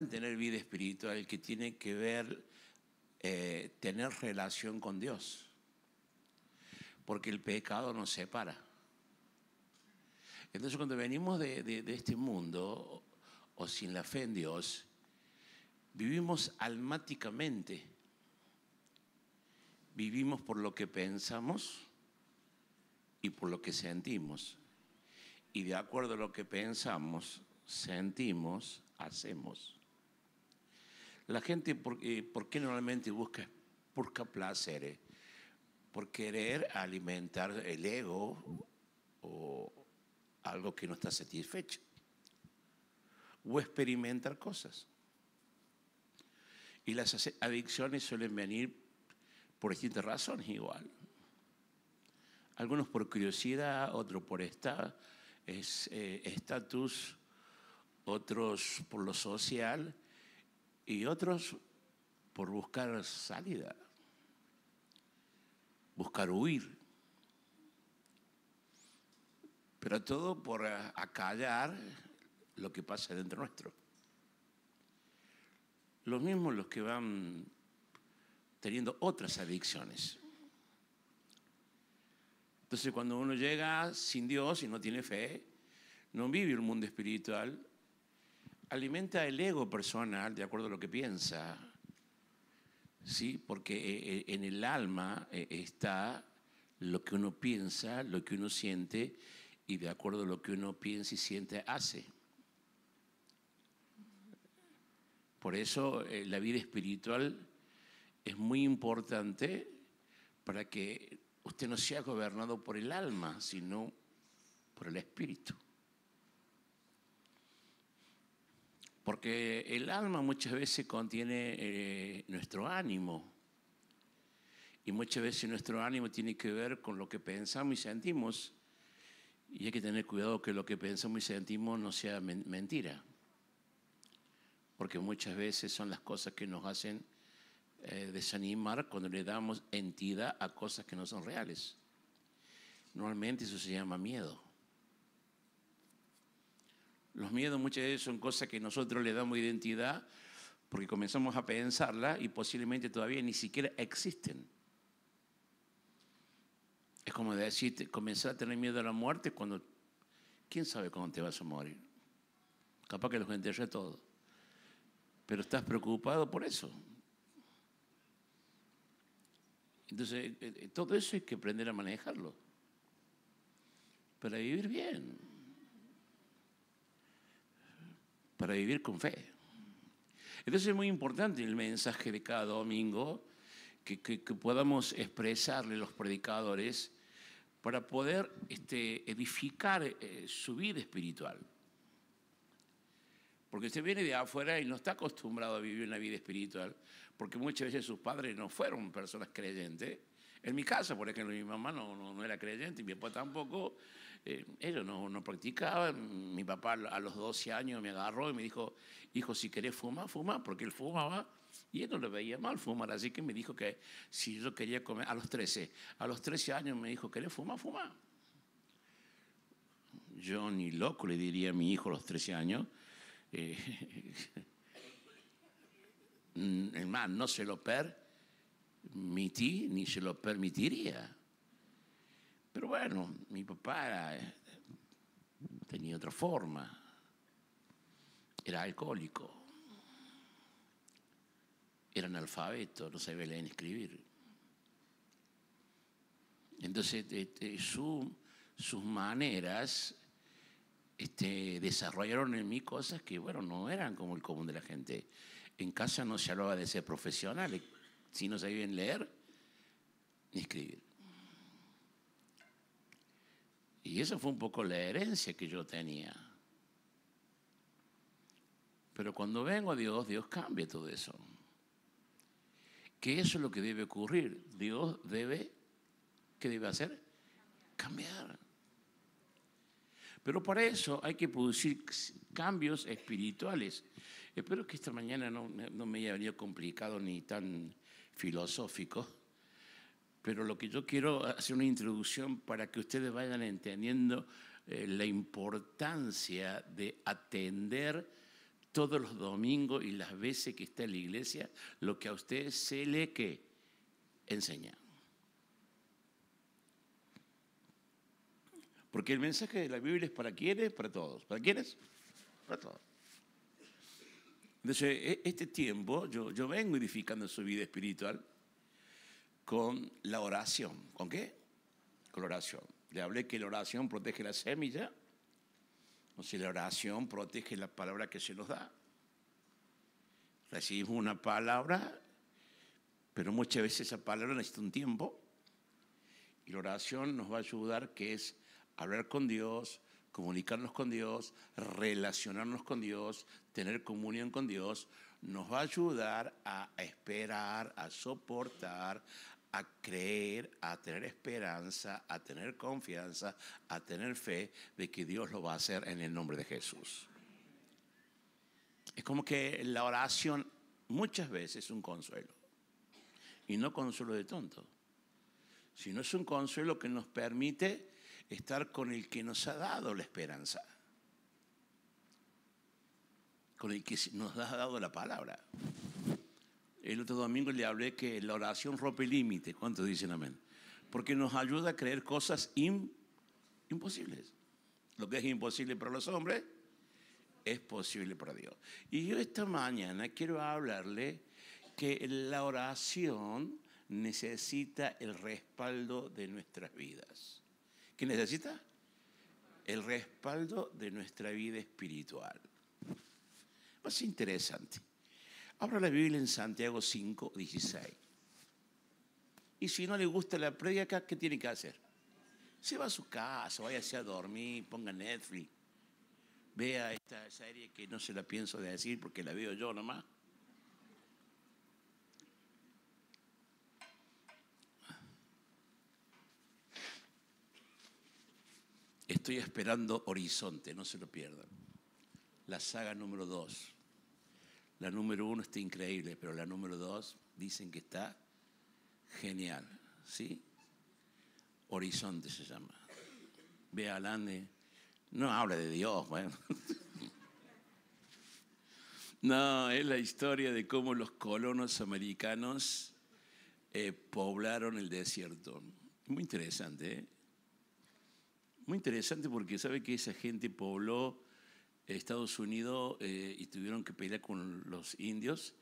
tener vida espiritual que tiene que ver tener relación con Dios, porque el pecado nos separa. Entonces cuando venimos de este mundo o sin la fe en Dios, vivimos almáticamente, vivimos por lo que pensamos y por lo que sentimos, y de acuerdo a lo que pensamos, sentimos, hacemos. La gente, ¿por qué normalmente busca placeres? Por querer alimentar el ego o algo que no está satisfecho. O experimentar cosas. Y las adicciones suelen venir por distintas razones igual. Algunos por curiosidad, otros por estatus, otros por lo social y otros por buscar salida, buscar huir. Pero todo por acallar lo que pasa dentro nuestro. Los mismos los que van teniendo otras adicciones. Entonces cuando uno llega sin Dios y no tiene fe, no vive el mundo espiritual, alimenta el ego personal de acuerdo a lo que piensa, ¿sí? Porque en el alma está lo que uno piensa, lo que uno siente, y de acuerdo a lo que uno piensa y siente, hace. Por eso la vida espiritual es muy importante para que usted no sea gobernado por el alma, sino por el espíritu. Porque el alma muchas veces contiene nuestro ánimo. Y muchas veces nuestro ánimo tiene que ver con lo que pensamos y sentimos. Y hay que tener cuidado que lo que pensamos y sentimos no sea mentira. Porque muchas veces son las cosas que nos hacen desanimar cuando le damos entidad a cosas que no son reales. Normalmente eso se llama miedo. Los miedos muchas veces son cosas que nosotros le damos identidad porque comenzamos a pensarla y posiblemente todavía ni siquiera existen. Es como decir, comenzar a tener miedo a la muerte cuando, ¿quién sabe cuándo te vas a morir? Capaz que los enterré todo. Pero estás preocupado por eso. Entonces, todo eso hay que aprender a manejarlo para vivir bien, para vivir con fe. Entonces es muy importante el mensaje de cada domingo que podamos expresarle a los predicadores para poder edificar su vida espiritual. Porque usted viene de afuera y no está acostumbrado a vivir una vida espiritual, porque muchas veces sus padres no fueron personas creyentes. En mi casa, por ejemplo, mi mamá no era creyente, y mi papá tampoco. Ellos no practicaban. Mi papá a los 12 años me agarró y me dijo, hijo, si querés fumar, fuma, porque él fumaba. Y él no le veía mal fumar, así que me dijo que si yo quería comer, a los 13 años me dijo, ¿querés fumar? Fuma. Yo ni loco le diría a mi hijo a los 13 años, es más, no se lo permití ni se lo permitiría. Pero bueno, mi papá tenía otra forma, era alcohólico, era analfabeto, no sabía leer ni escribir. Entonces sus maneras desarrollaron en mí cosas que, bueno, no eran como el común de la gente. En casa no se hablaba de ser profesionales, si no sabían leer ni escribir. Y eso fue un poco la herencia que yo tenía. Pero cuando vengo a Dios, Dios cambia todo eso. Que eso es lo que debe ocurrir. Dios ¿qué debe hacer? Cambiar. Pero para eso hay que producir cambios espirituales. Espero que esta mañana no me haya venido complicado ni tan filosófico, pero lo que yo quiero hacer una introducción para que ustedes vayan entendiendo la importancia de atender todos los domingos y las veces que está en la iglesia lo que a usted se le que enseña. Porque el mensaje de la Biblia es para quiénes, para todos. ¿Para quiénes? Para todos. Entonces, este tiempo yo vengo edificando su vida espiritual con la oración. ¿Con qué? Con la oración. Le hablé que la oración protege la semilla. O sea, la oración protege la palabra que se nos da. Recibimos una palabra, pero muchas veces esa palabra necesita un tiempo. Y la oración nos va a ayudar, que es hablar con Dios, comunicarnos con Dios, relacionarnos con Dios, tener comunión con Dios. Nos va a ayudar a esperar, a soportar, a creer, a tener esperanza, a tener confianza, a tener fe de que Dios lo va a hacer en el nombre de Jesús. Es como que la oración muchas veces es un consuelo. Y no consuelo de tonto, sino es un consuelo que nos permite estar con el que nos ha dado la esperanza, con el que nos ha dado la palabra. El otro domingo le hablé que la oración rompe límites. ¿Cuántos dicen amén? Porque nos ayuda a creer cosas imposibles. Lo que es imposible para los hombres es posible para Dios. Y yo esta mañana quiero hablarle que la oración necesita el respaldo de nuestras vidas. ¿Qué necesita? El respaldo de nuestra vida espiritual. Es interesante. Abra la Biblia en Santiago 5:16. Y si no le gusta la prédica, ¿qué tiene que hacer? Se va a su casa, váyase a dormir, ponga Netflix. Vea esta serie que no se la pienso decir porque la veo yo nomás. Estoy esperando Horizonte, no se lo pierdan. La saga número 2. La número 1 está increíble, pero la número 2 dicen que está genial, ¿sí? Horizonte se llama. Ve a Lande. No habla de Dios, bueno. No, es la historia de cómo los colonos americanos poblaron el desierto. Muy interesante, ¿eh? Muy interesante porque sabe que esa gente pobló Estados Unidos y tuvieron que pelear con los indios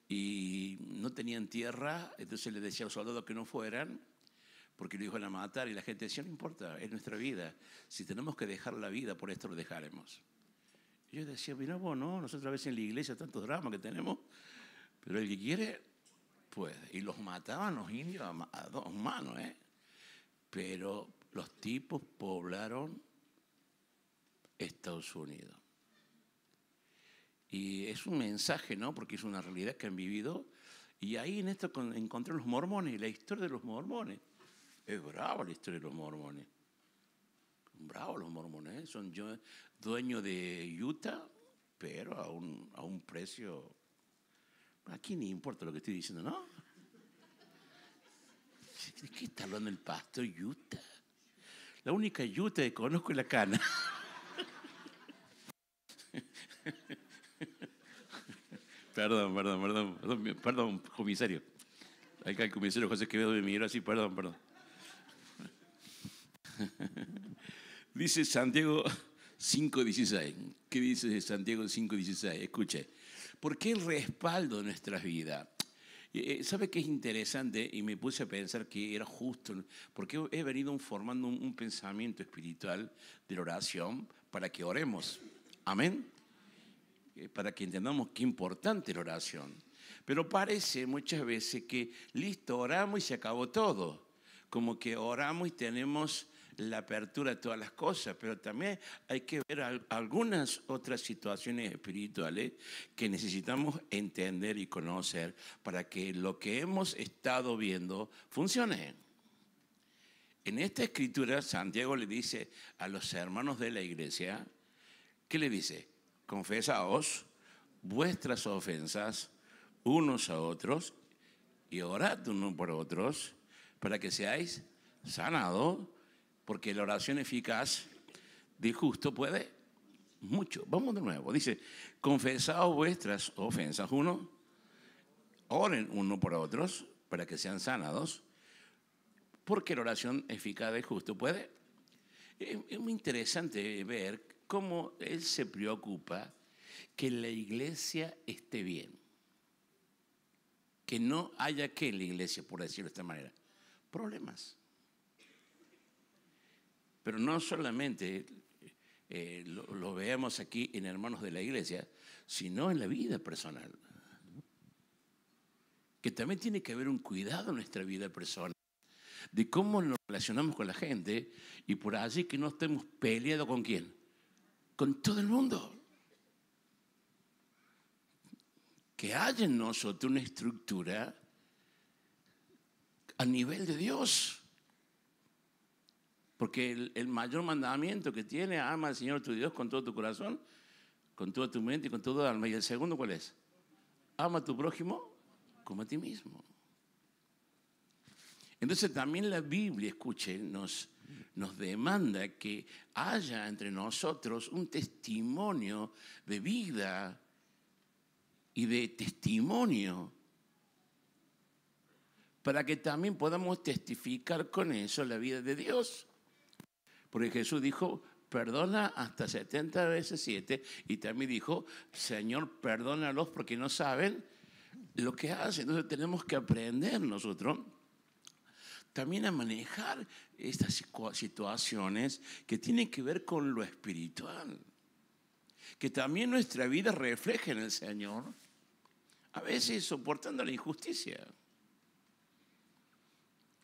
y no tenían tierra, entonces les decía a los soldados que no fueran porque lo iban a matar y la gente decía, no importa, es nuestra vida, si tenemos que dejar la vida, por esto lo dejaremos. Y yo decía, mira vos, no, nosotros a veces en la iglesia tantos dramas que tenemos, pero el que quiere, puede. Y los mataban los indios a dos manos, ¿eh? Pero los tipos poblaron Estados Unidos. Y es un mensaje, ¿no? Porque es una realidad que han vivido. Y ahí en esto encontré los mormones, la historia de los mormones. Es brava la historia de los mormones. Bravos los mormones, ¿eh? Son dueños de Utah, pero a un precio... ¿A quién le importa lo que estoy diciendo, no? ¿De qué está hablando el pastor Utah? La única Utah que conozco es la Cana. Perdón, comisario. Acá el comisario José Quevedo me miró así, perdón. Dice Santiago 5:16. ¿Qué dice Santiago 5:16? Escuche. ¿Por qué el respaldo de nuestras vidas? ¿Sabe qué es interesante? Y me puse a pensar que era justo, porque he venido formando un pensamiento espiritual de la oración para que oremos. Amén. Para que entendamos qué importante es la oración. Pero parece muchas veces que listo, oramos y se acabó todo. Como que oramos y tenemos la apertura de todas las cosas, pero también hay que ver algunas otras situaciones espirituales que necesitamos entender y conocer para que lo que hemos estado viendo funcione. En esta escritura, Santiago le dice a los hermanos de la iglesia, ¿qué le dice? Confesaos vuestras ofensas unos a otros y orad unos por otros para que seáis sanados, porque la oración eficaz del justo puede mucho. Vamos de nuevo. Dice, confesaos vuestras ofensas uno, oren uno por otros para que sean sanados, porque la oración eficaz del justo puede. Es muy interesante ver cómo él se preocupa que la iglesia esté bien. Que no haya que en la iglesia, por decirlo de esta manera, problemas. Pero no solamente lo veamos aquí en hermanos de la iglesia, sino en la vida personal. Que también tiene que haber un cuidado en nuestra vida personal, de cómo nos relacionamos con la gente y por allí que no estemos peleados con quién, con todo el mundo. Que haya en nosotros una estructura a nivel de Dios. Porque el mayor mandamiento que tiene, ama al Señor tu Dios con todo tu corazón, con toda tu mente y con toda tu alma. Y el segundo, ¿cuál es? Ama a tu prójimo como a ti mismo. Entonces también la Biblia, escuchen, nos demanda que haya entre nosotros un testimonio de vida y de testimonio para que también podamos testificar con eso la vida de Dios. Porque Jesús dijo, perdona hasta 70 veces 7, y también dijo, Señor, perdónalos porque no saben lo que hacen. Entonces tenemos que aprender nosotros también a manejar estas situaciones que tienen que ver con lo espiritual. Que también nuestra vida refleje en el Señor, a veces soportando la injusticia,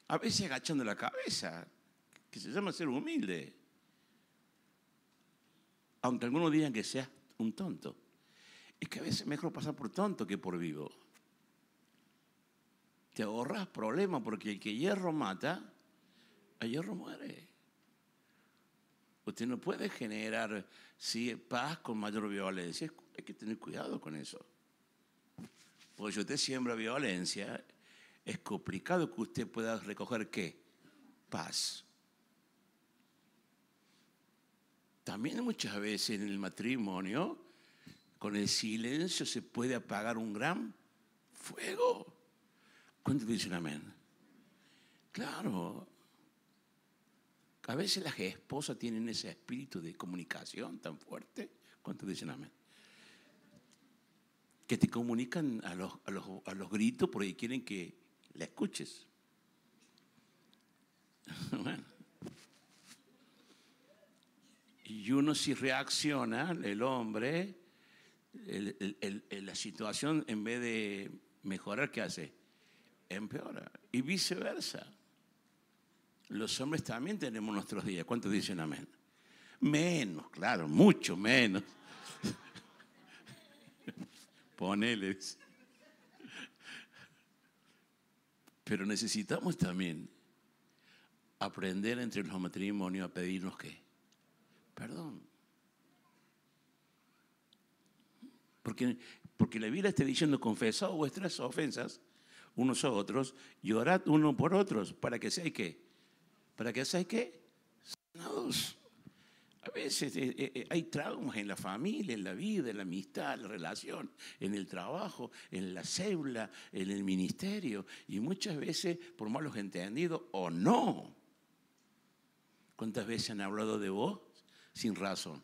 a veces agachando la cabeza, que se llama ser humilde. Aunque algunos digan que seas un tonto. Es que a veces es mejor pasar por tonto que por vivo. Te ahorras problemas porque el que hierro mata, a hierro muere. Usted no puede generar paz con mayor violencia. Hay que tener cuidado con eso. Porque si usted siembra violencia, es complicado que usted pueda recoger ¿qué? Paz. También muchas veces en el matrimonio, con el silencio se puede apagar un gran fuego. ¿Cuántos dicen amén? Claro. A veces las esposas tienen ese espíritu de comunicación tan fuerte. ¿Cuántos dicen amén? Que te comunican a los gritos porque quieren que la escuches. Bueno. Y uno si reacciona, el hombre, la situación en vez de mejorar, ¿qué hace? Empeora. Y viceversa. Los hombres también tenemos nuestros días. ¿Cuántos dicen amén? Menos, claro, mucho menos. Poneles. Pero necesitamos también aprender entre los matrimonios a pedirnos ¿qué? Perdón. Porque la Biblia está diciendo, confesad vuestras ofensas unos a otros y orad uno por otros para que seáis ¿qué? Para que seáis ¿qué? Sanados. A veces hay traumas en la familia, en la vida, en la amistad, en la relación, en el trabajo, en la célula, en el ministerio. Y muchas veces, por malos entendidos o no. ¿Cuántas veces han hablado de vos sin razón?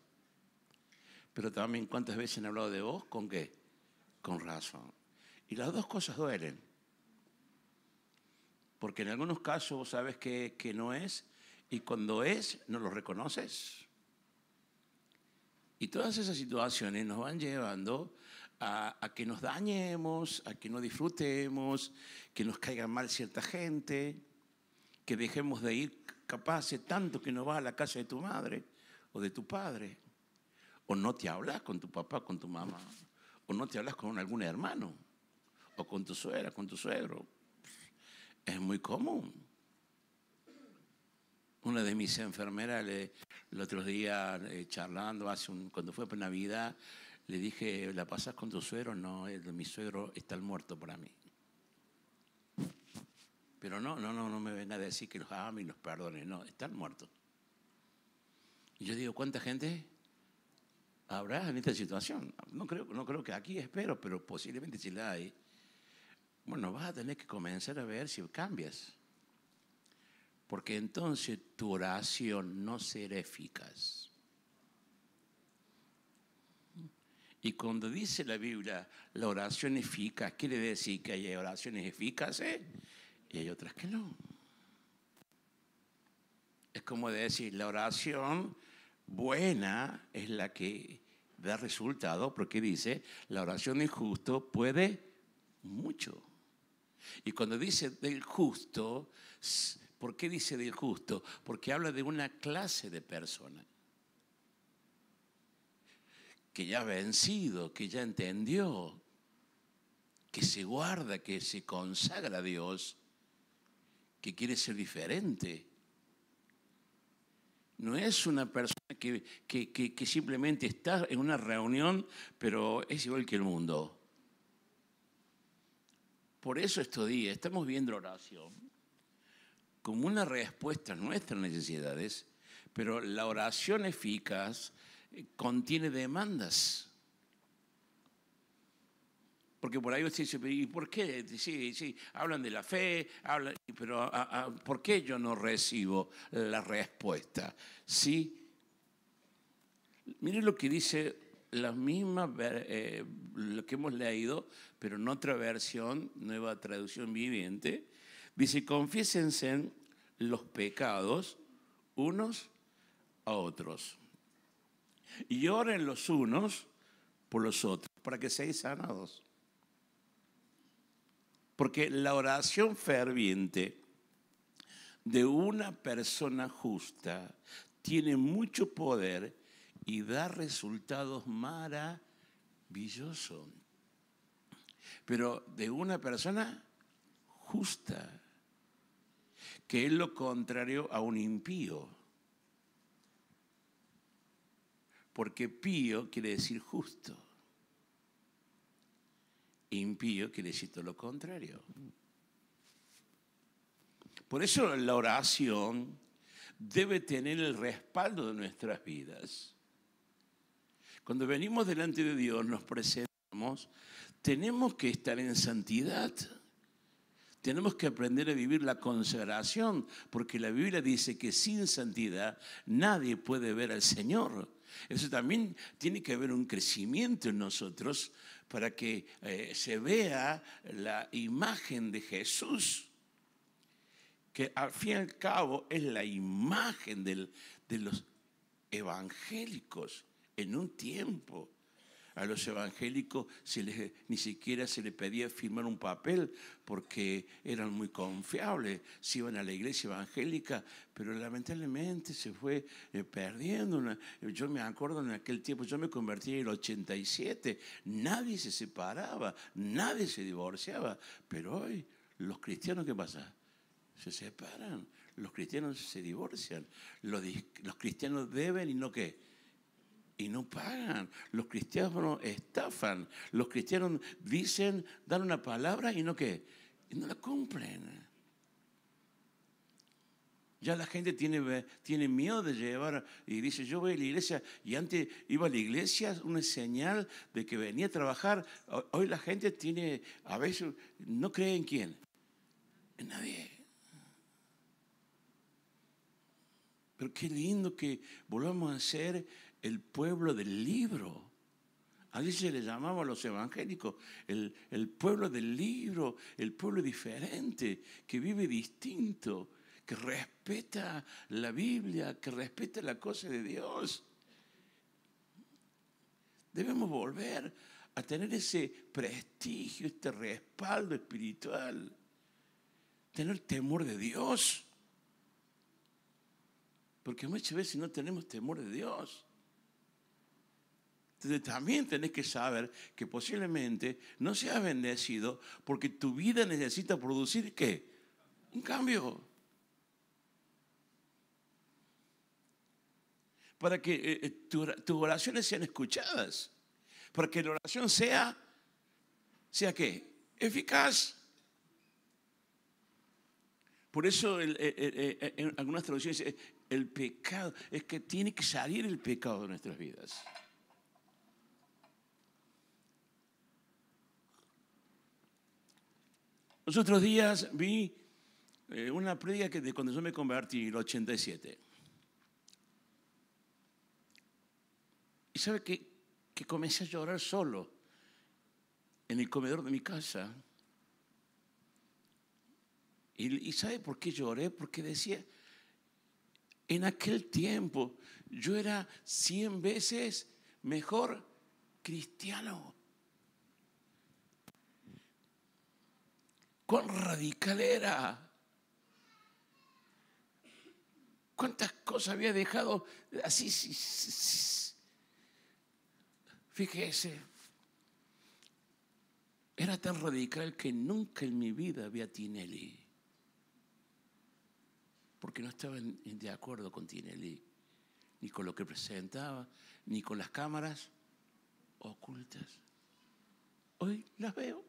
Pero también ¿cuántas veces han hablado de vos con qué? Con razón. Y las dos cosas duelen. Porque en algunos casos vos sabes que no es, y cuando es, no lo reconoces. Y todas esas situaciones nos van llevando a que nos dañemos, a que no disfrutemos, que nos caiga mal cierta gente, que dejemos de ir capaz de tanto que no vas a la casa de tu madre o de tu padre, o no te hablas con tu papá, con tu mamá, o no te hablas con algún hermano, o con tu suegra, con tu suegro. Es muy común. Una de mis enfermeras, el otro día charlando, cuando fue por Navidad, le dije, ¿la pasas con tu suegro? No, mi suegro está muerto para mí. Pero no me ven a decir que los ame y los perdone, no, están muertos. Y yo digo, ¿cuánta gente habrá en esta situación. No creo que aquí, espero, pero posiblemente si la hay. Bueno, vas a tener que comenzar a ver si cambias. Porque entonces tu oración no será eficaz. Y cuando dice la Biblia la oración eficaz, quiere decir que hay oraciones eficaces y hay otras que no. Es como decir, la oración buena es la que da resultado, porque dice, la oración del justo puede mucho. Y cuando dice del justo, ¿por qué dice del justo? Porque habla de una clase de persona que ya ha vencido, que ya entendió, que se guarda, que se consagra a Dios, que quiere ser diferente. No es una persona que simplemente está en una reunión, pero es igual que el mundo. Por eso estos días estamos viendo oración como una respuesta a nuestras necesidades, pero la oración eficaz contiene demandas. Porque por ahí usted dice, ¿y por qué? Sí, hablan de la fe, pero ¿por qué yo no recibo la respuesta? Sí, miren lo que dice la misma, lo que hemos leído, pero en otra versión, nueva traducción viviente. Dice, confiésense los pecados unos a otros y oren los unos por los otros para que seáis sanados. Porque la oración ferviente de una persona justa tiene mucho poder y da resultados maravillosos. Pero de una persona justa, que es lo contrario a un impío. Porque pío quiere decir justo. Impío quiere decir todo lo contrario. Por eso la oración debe tener el respaldo de nuestras vidas. Cuando venimos delante de Dios, nos presentamos, tenemos que estar en santidad. Tenemos que aprender a vivir la consagración, porque la Biblia dice que sin santidad nadie puede ver al Señor. Eso también tiene que haber un crecimiento en nosotros para que se vea la imagen de Jesús, que al fin y al cabo es la imagen de los evangélicos en un tiempo. A los evangélicos ni siquiera se les pedía firmar un papel porque eran muy confiables. Se iban a la iglesia evangélica, pero lamentablemente se fue perdiendo. Yo me acuerdo en aquel tiempo, yo me convertí en el 87, nadie se separaba, nadie se divorciaba. Pero hoy, los cristianos, ¿qué pasa? Se separan, los cristianos se divorcian, los cristianos deben y no qué. Y no pagan. Los cristianos estafan. Los cristianos dicen, dan una palabra y no qué. Y no la cumplen. Ya la gente tiene miedo de llevar y dice, yo voy a la iglesia. Y antes iba a la iglesia una señal de que venía a trabajar. Hoy la gente tiene, a veces, no cree en quién. En nadie. Pero qué lindo que volvamos a ser el pueblo del libro. Así se le llamaba a los evangélicos, el pueblo del libro, el pueblo diferente, que vive distinto, que respeta la Biblia, que respeta la cosa de Dios. Debemos volver a tener ese prestigio, este respaldo espiritual, tener temor de Dios. Porque muchas veces no tenemos temor de Dios. Entonces también tenés que saber que posiblemente no seas bendecido porque tu vida necesita producir ¿qué? Un cambio. Para que tus oraciones sean escuchadas. Para que la oración sea ¿qué? Eficaz. Por eso en algunas traducciones el pecado, es que tiene que salir el pecado de nuestras vidas. Los otros días vi una prédica de cuando yo me convertí, el 87. Y sabe que comencé a llorar solo en el comedor de mi casa. ¿Y sabe por qué lloré? Porque decía, en aquel tiempo yo era 100 veces mejor cristiano. ¿Cuán radical era? ¿Cuántas cosas había dejado así? Fíjese, era tan radical que nunca en mi vida vi a Tinelli. Porque no estaba de acuerdo con Tinelli, ni con lo que presentaba, ni con las cámaras ocultas. Hoy las veo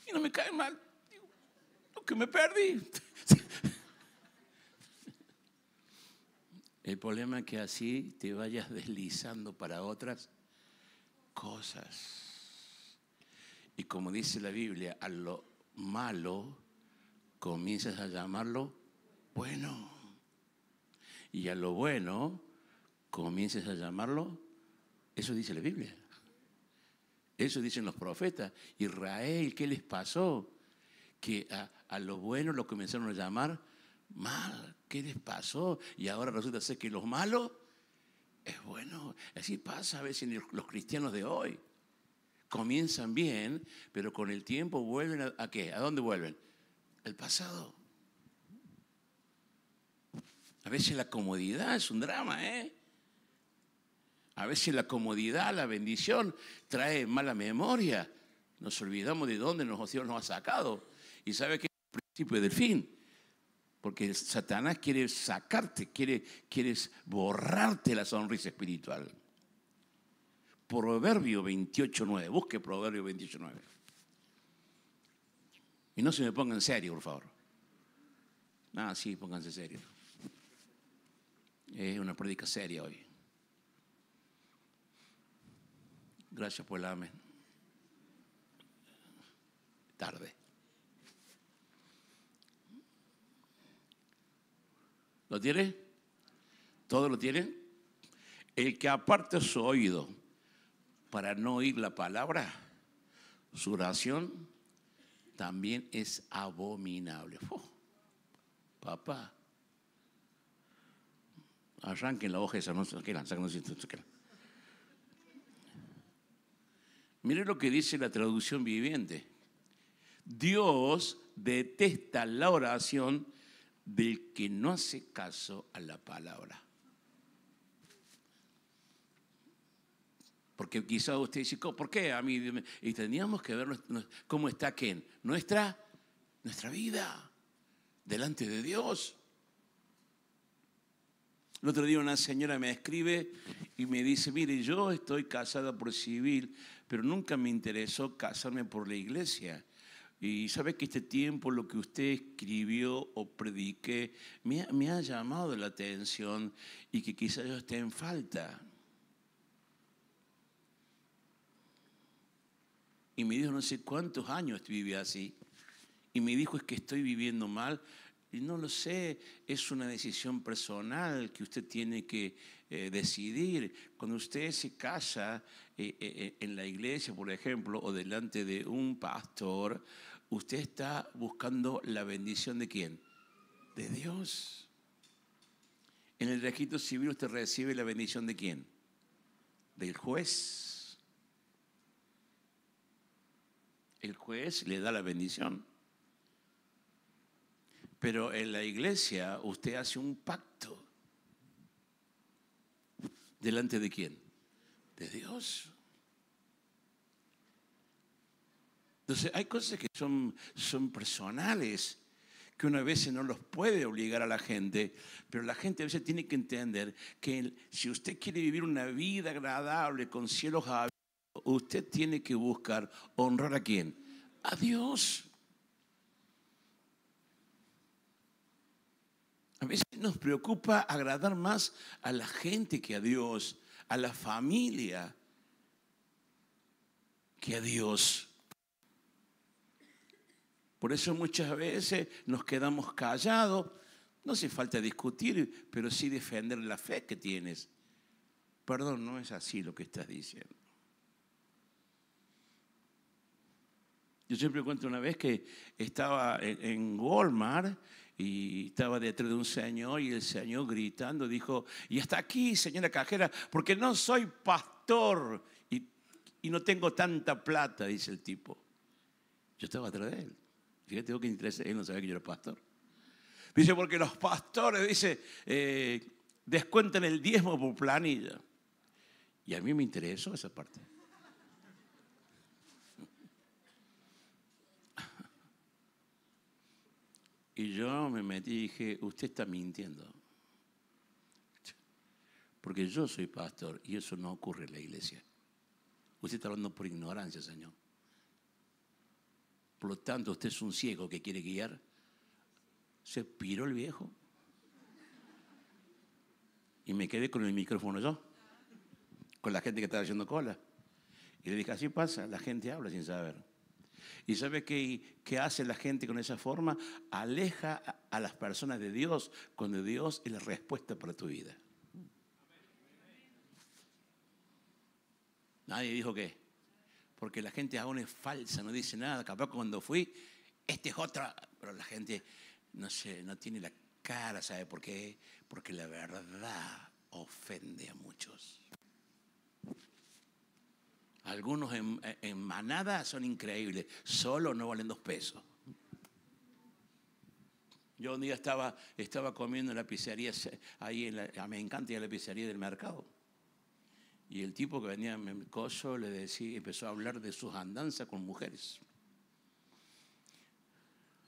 y no me cae mal. Digo, lo que me perdí. El problema es que así te vayas deslizando para otras cosas. Y como dice la Biblia, a lo malo comienzas a llamarlo bueno. Y a lo bueno comienzas a llamarlo, eso dice la Biblia. Eso dicen los profetas. Israel, ¿qué les pasó? Que a lo bueno lo comenzaron a llamar mal. ¿Qué les pasó? Y ahora resulta ser que los malos es bueno. Así pasa a veces en los cristianos de hoy. Comienzan bien, pero con el tiempo vuelven ¿a qué? ¿A dónde vuelven? Al pasado. A veces la comodidad es un drama, ¿eh? A veces la comodidad, la bendición trae mala memoria. Nos olvidamos de dónde Dios nos ha sacado. Y sabe que es el principio del fin. Porque Satanás quiere sacarte, quiere borrarte la sonrisa espiritual. Proverbio 28:9. Busque Proverbio 28:9. Y no se me pongan en serio, por favor. Sí, pónganse en serio. Es una prédica seria hoy. Gracias por el amén. Tarde. ¿Lo tiene? ¿Todos lo tienen? El que aparta su oído para no oír la palabra, su oración también es abominable. Papá, arranquen la hoja esa, no se quieran, Miren lo que dice la traducción viviente. Dios detesta la oración del que no hace caso a la palabra. Porque quizá usted dice, ¿por qué a mí? Y teníamos que ver cómo está ¿quién? Nuestra vida delante de Dios. El otro día una señora me escribe y me dice, mire, yo estoy casada por civil, pero nunca me interesó casarme por la iglesia. Y sabe que este tiempo lo que usted escribió o prediqué me ha llamado la atención y que quizás yo esté en falta. Y me dijo, no sé cuántos años viví así. Y me dijo, es que estoy viviendo mal. Y no lo sé, es una decisión personal que usted tiene que decidir. Cuando usted se casa en la iglesia, por ejemplo, o delante de un pastor, usted está buscando la bendición ¿de quién? De Dios. En el registro civil usted recibe la bendición ¿de quién? Del juez. El juez le da la bendición. Pero en la iglesia usted hace un pacto. ¿Delante de quién? De Dios. Entonces hay cosas que son personales, que uno a veces no los puede obligar a la gente, pero la gente a veces tiene que entender que si usted quiere vivir una vida agradable con cielos abiertos, usted tiene que buscar honrar ¿a quién? A Dios. A veces nos preocupa agradar más a la gente que a Dios, a la familia que a Dios. Por eso muchas veces nos quedamos callados. No hace falta discutir, pero sí defender la fe que tienes. Perdón, no es así lo que estás diciendo. Yo siempre cuento una vez que estaba en Walmart y estaba detrás de un señor y el señor gritando dijo, y hasta aquí, señora cajera, porque no soy pastor y no tengo tanta plata, dice el tipo. Yo estaba atrás de él. Fíjate vos qué interés, él no sabía que yo era pastor. Dice, porque los pastores, dice, descuentan el diezmo por planilla. Y a mí me interesó esa parte. Y yo me metí y dije, usted está mintiendo. Porque yo soy pastor y eso no ocurre en la iglesia. Usted está hablando por ignorancia, Señor. Por lo tanto, usted es un ciego que quiere guiar. Se piró el viejo. Y me quedé con el micrófono yo, con la gente que estaba haciendo cola. Y le dije, así pasa, la gente habla sin saber. ¿Y sabe qué hace la gente con esa forma? Aleja a las personas de Dios, cuando Dios es la respuesta para tu vida. Nadie dijo qué. Porque la gente aún es falsa, no dice nada. Capaz cuando fui, este es otra. Pero la gente, no sé, no tiene la cara, ¿sabe por qué? Porque la verdad ofende a muchos. Algunos en manada son increíbles, solo no valen 2 pesos. Yo un día estaba comiendo en la pizzería, ahí me encanta ir a la pizzería del mercado. Y el tipo que venía en mi coso le decía, empezó a hablar de sus andanzas con mujeres.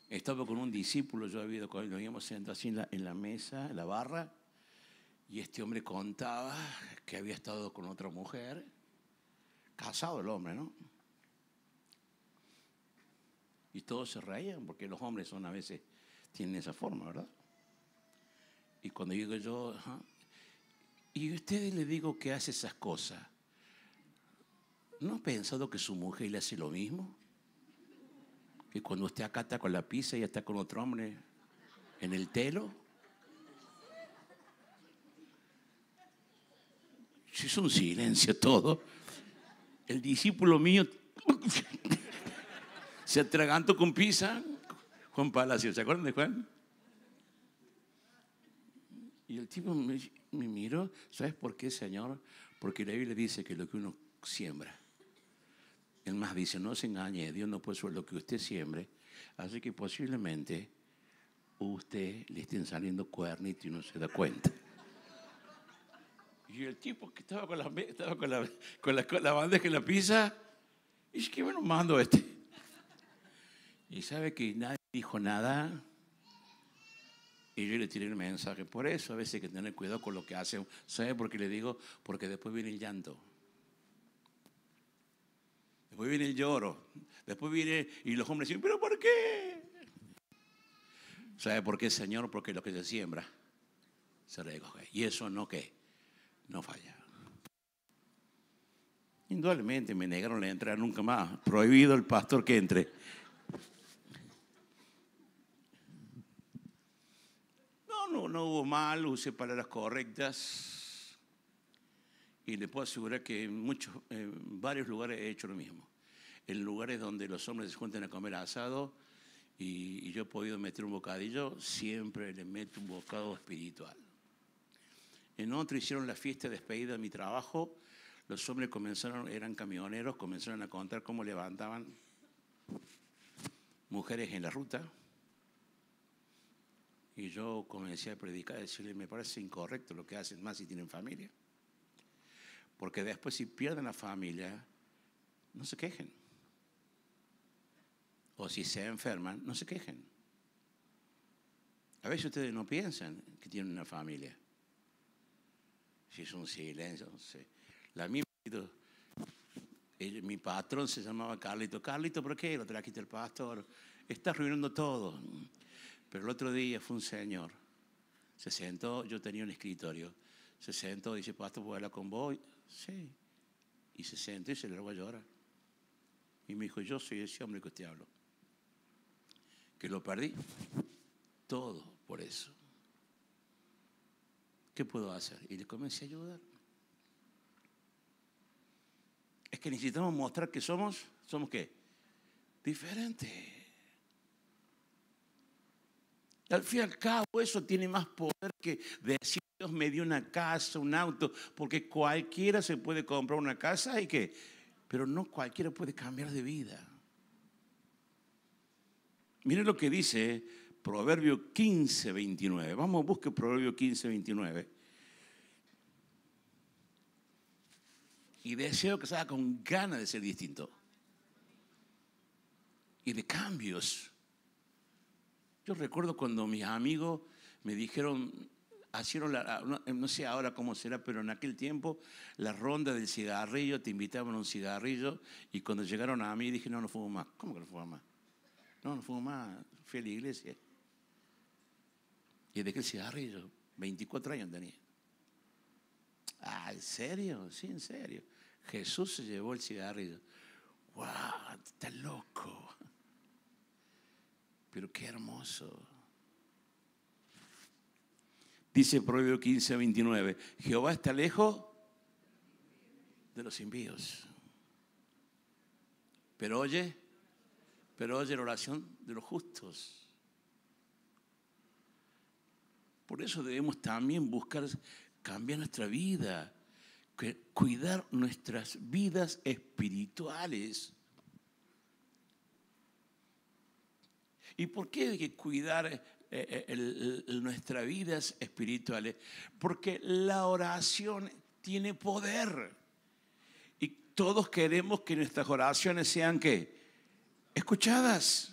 Estaba con un discípulo, yo había ido con él, nos íbamos sentados así en la mesa, en la barra, y este hombre contaba que había estado con otra mujer. Casado el hombre, ¿no? Y todos se reían porque los hombres a veces tienen esa forma, ¿verdad? Y cuando digo yo, y a ustedes le digo que hace esas cosas, ¿no ha pensado que su mujer le hace lo mismo? Que cuando usted acá está con la pizza y está con otro hombre en el telo. Si es un silencio todo. El discípulo mío se atragantó con pizza. Juan Palacio, ¿se acuerdan de Juan? Y el tipo me miró, ¿sabes por qué, Señor? Porque la Biblia dice que lo que uno siembra. El más dice, no se engañe, Dios no puede sobre lo que usted siembre. Así que posiblemente usted le estén saliendo cuernitos y no se da cuenta. Y el tipo que estaba con la bandeja y la pizza, y dice, ¿qué bueno mando este? Y sabe que nadie dijo nada. Y yo le tiré el mensaje. Por eso a veces hay que tener cuidado con lo que hacen. ¿Sabe por qué le digo? Porque después viene el llanto. Después viene el lloro. Después viene y los hombres dicen, ¿pero por qué? ¿Sabe por qué, Señor? Porque lo que se siembra se recoge. Y eso no, ¿qué? No falla. Indudablemente me negaron la entrada nunca más. Prohibido el pastor que entre. No hubo mal, usé palabras correctas. Y le puedo asegurar que en varios lugares he hecho lo mismo. En lugares donde los hombres se juntan a comer asado y yo he podido meter un bocadillo, siempre le meto un bocado espiritual. En otro hicieron la fiesta de despedida de mi trabajo. Los hombres eran camioneros, comenzaron a contar cómo levantaban mujeres en la ruta. Y yo comencé a predicar, a decirle, me parece incorrecto lo que hacen, más si tienen familia. Porque después si pierden la familia, no se quejen. O si se enferman, no se quejen. A veces ustedes no piensan que tienen una familia. Si es un silencio, no sé. Mi patrón se llamaba Carlito. Carlito, ¿por qué lo trajiste el pastor? Está arruinando todo. Pero el otro día fue un señor. Se sentó, yo tenía un escritorio. Se sentó y dice, pastor, ¿puedo hablar con vos? Sí. Y se sentó y se largó a llorar. Y me dijo, yo soy ese hombre que usted habló. que lo perdí todo por eso. ¿Qué puedo hacer? Y le comencé a ayudar. Es que necesitamos mostrar que somos ¿qué? Diferentes. Al fin y al cabo, eso tiene más poder que decir Dios me dio una casa, un auto, porque cualquiera se puede comprar una casa y qué, pero no cualquiera puede cambiar de vida. Miren lo que dice Proverbio 15:29. Vamos, busque Proverbio 15:29. Y deseo que se haga con ganas de ser distinto. Y de cambios. Yo recuerdo cuando mis amigos me dijeron, no sé ahora cómo será, pero en aquel tiempo, la ronda del cigarrillo, te invitaban a un cigarrillo, y cuando llegaron a mí dije, no fumo más. ¿Cómo que no fumo más? No fumo más, fui a la iglesia. Y dejé el cigarrillo, 24 años tenía. Ah, ¿en serio? Sí, en serio. Jesús se llevó el cigarrillo. ¡Wow! Está loco. Pero qué hermoso. Dice Proverbio 15:29, Jehová está lejos de los impíos, pero oye la oración de los justos. Por eso debemos también buscar cambiar nuestra vida, cuidar nuestras vidas espirituales. ¿Y por qué hay que cuidar nuestras vidas espirituales? Porque la oración tiene poder. Y todos queremos que nuestras oraciones sean ¿qué? Escuchadas.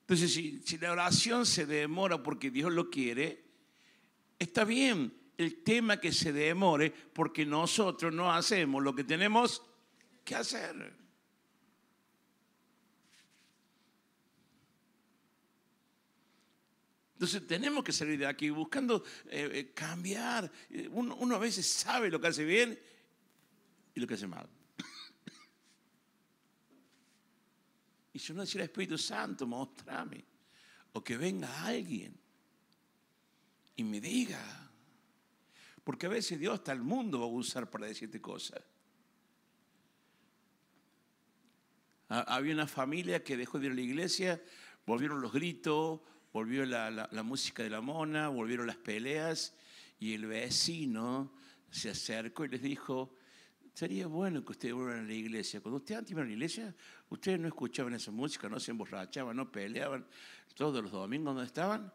Entonces, si la oración se demora porque Dios lo quiere, está bien. El tema que se demore porque nosotros no hacemos lo que tenemos que hacer. Entonces tenemos que salir de aquí buscando cambiar. Uno a veces sabe lo que hace bien y lo que hace mal. Y si uno decía al Espíritu Santo, mostrame. O que venga alguien y me diga. Porque a veces Dios hasta el mundo va a usar para decirte cosas. Había una familia que dejó de ir a la iglesia, volvieron los gritos, volvió la música de la mona, volvieron las peleas, y el vecino se acercó y les dijo, sería bueno que ustedes vuelvan a la iglesia. Cuando ustedes antes iban a la iglesia, ustedes no escuchaban esa música, no se emborrachaban, no peleaban. Todos los domingos, ¿dónde estaban?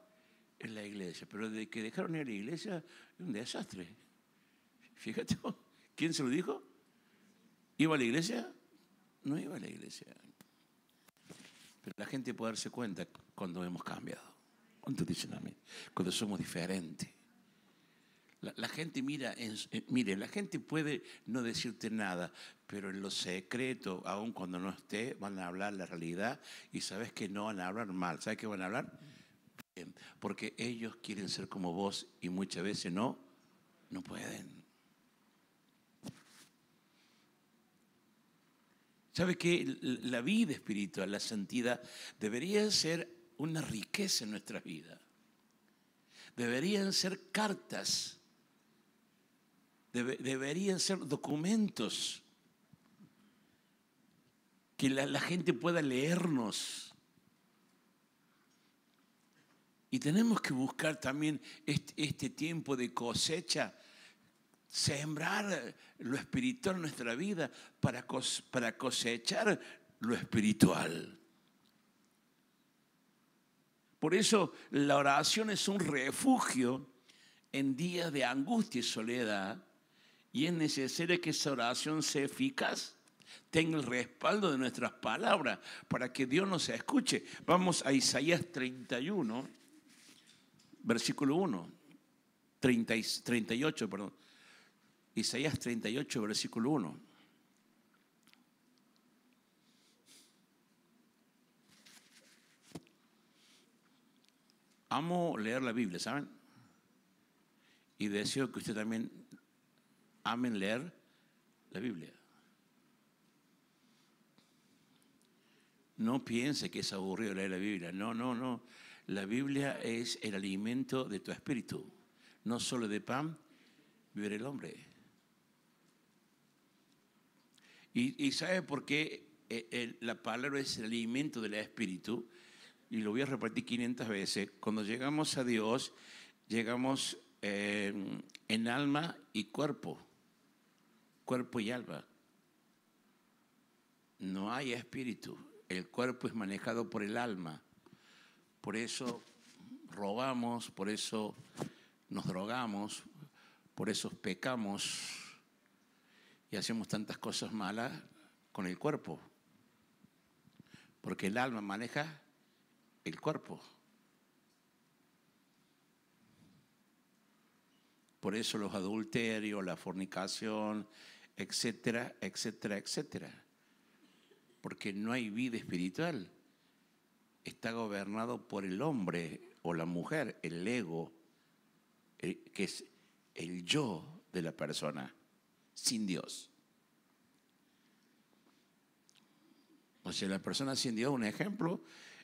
En la iglesia. Pero desde que dejaron de ir a la iglesia, es un desastre. Fíjate, ¿quién se lo dijo? ¿Iba a la iglesia? No iba a la iglesia. Pero la gente puede darse cuenta cuando hemos cambiado. ¿Cuántos dicen a mí? Cuando somos diferentes. La gente mire, la gente puede no decirte nada, pero en lo secreto, aun cuando no esté, van a hablar la realidad, y sabes que no van a hablar mal. ¿Sabes qué van a hablar? Bien, porque ellos quieren ser como vos y muchas veces no pueden. ¿Sabe qué? La vida espiritual, la santidad, debería ser una riqueza en nuestras vidas. Deberían ser cartas. Deberían ser documentos que la gente pueda leernos. Y tenemos que buscar también este tiempo de cosecha, sembrar lo espiritual en nuestra vida para cosechar lo espiritual. Por eso la oración es un refugio en días de angustia y soledad, y es necesario que esa oración sea eficaz, tenga el respaldo de nuestras palabras para que Dios nos escuche. Vamos a Isaías 31, versículo 1, 38, perdón. Isaías 38, versículo 1. Amo leer la Biblia, ¿saben? Y deseo que usted también amen leer la Biblia. No piense que es aburrido leer la Biblia. No, no, no. La Biblia es el alimento de tu espíritu. No solo de pan vive el hombre. ¿Y sabe por qué la palabra es el alimento del espíritu? Y lo voy a repetir 500 veces. Cuando llegamos a Dios, llegamos en alma y cuerpo. Cuerpo y alma. No hay espíritu. El cuerpo es manejado por el alma. Por eso robamos, por eso nos drogamos, por eso pecamos y hacemos tantas cosas malas con el cuerpo. Porque el alma maneja el cuerpo. Por eso los adulterios, la fornicación, etcétera, etcétera, etcétera. Porque no hay vida espiritual. Está gobernado por el hombre o la mujer, el ego, que es el yo de la persona, sin Dios. O sea, la persona sin Dios, un ejemplo,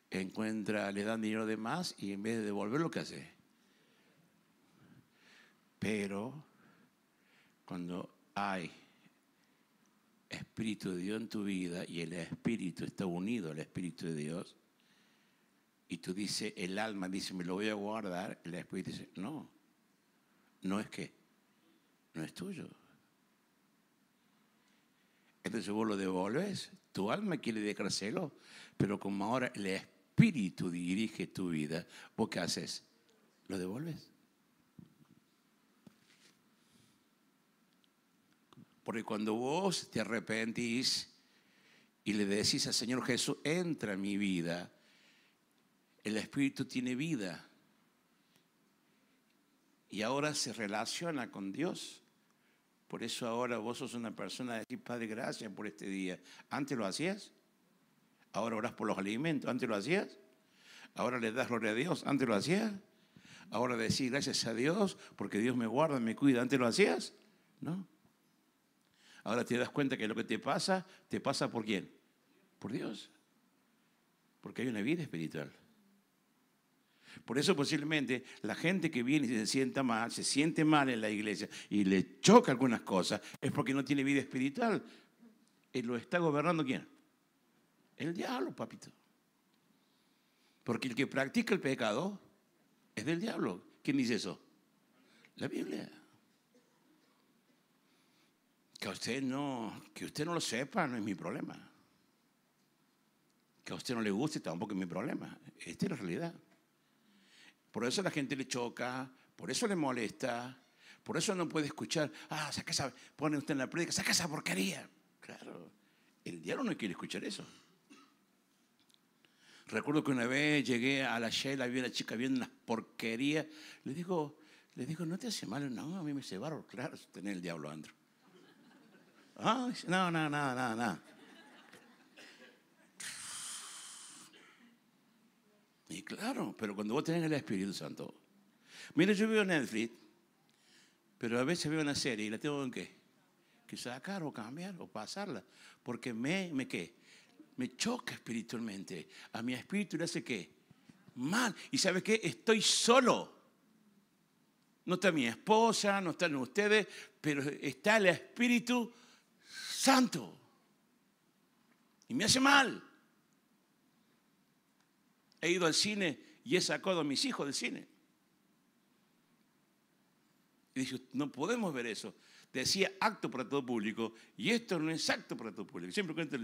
le dan dinero de más y en vez de devolver lo que hace. Pero cuando hay Espíritu de Dios en tu vida y el Espíritu está unido al Espíritu de Dios, y tú dices, el alma dice, me lo voy a guardar, el Espíritu dice, no, no es que, no es tuyo. Entonces vos lo devolves, tu alma quiere dejárselo, pero como ahora el Espíritu dirige tu vida, ¿vos qué haces? Lo devolves. Porque cuando vos te arrepentís y le decís al Señor Jesús, entra en mi vida, el Espíritu tiene vida y ahora se relaciona con Dios. Por eso ahora vos sos una persona de decir, Padre, gracias por este día. ¿Antes lo hacías? Ahora orás por los alimentos. ¿Antes lo hacías? Ahora le das gloria a Dios. ¿Antes lo hacías? Ahora decís gracias a Dios porque Dios me guarda, me cuida. ¿Antes lo hacías? No. Ahora te das cuenta que lo que te pasa ¿por quién? Por Dios. Porque hay una vida espiritual. Por eso posiblemente la gente que viene y se siente mal en la iglesia y le choca algunas cosas, es porque no tiene vida espiritual. ¿Lo está gobernando quién? El diablo, papito. Porque el que practica el pecado es del diablo. ¿Quién dice eso? La Biblia. Que usted no lo sepa no es mi problema. Que a usted no le guste tampoco es mi problema. Esta es la realidad. Por eso la gente le choca, por eso le molesta, por eso no puede escuchar. Saca esa, pone usted en la prédica, saca esa porquería. Claro, el diablo no quiere escuchar eso. Recuerdo que una vez llegué a la Shell, había una chica viendo unas porquerías. Le digo, ¿no te hace mal? No, a mí me hace barro. Claro, tenés el diablo adentro. No. Y claro, pero cuando vos tenés el Espíritu Santo. Mira, yo veo Netflix, pero a veces veo una serie y la tengo que sacar o cambiar o pasarla. Porque me choca espiritualmente. A mi espíritu le hace ¿qué? Mal. ¿Y sabes qué? Estoy solo. No está mi esposa, no están ustedes, pero está el Espíritu Santo. Y me hace mal. He ido al cine y he sacado a mis hijos del cine. Y dije, no podemos ver eso. Decía acto para todo público y esto no es acto para todo público. Siempre cuento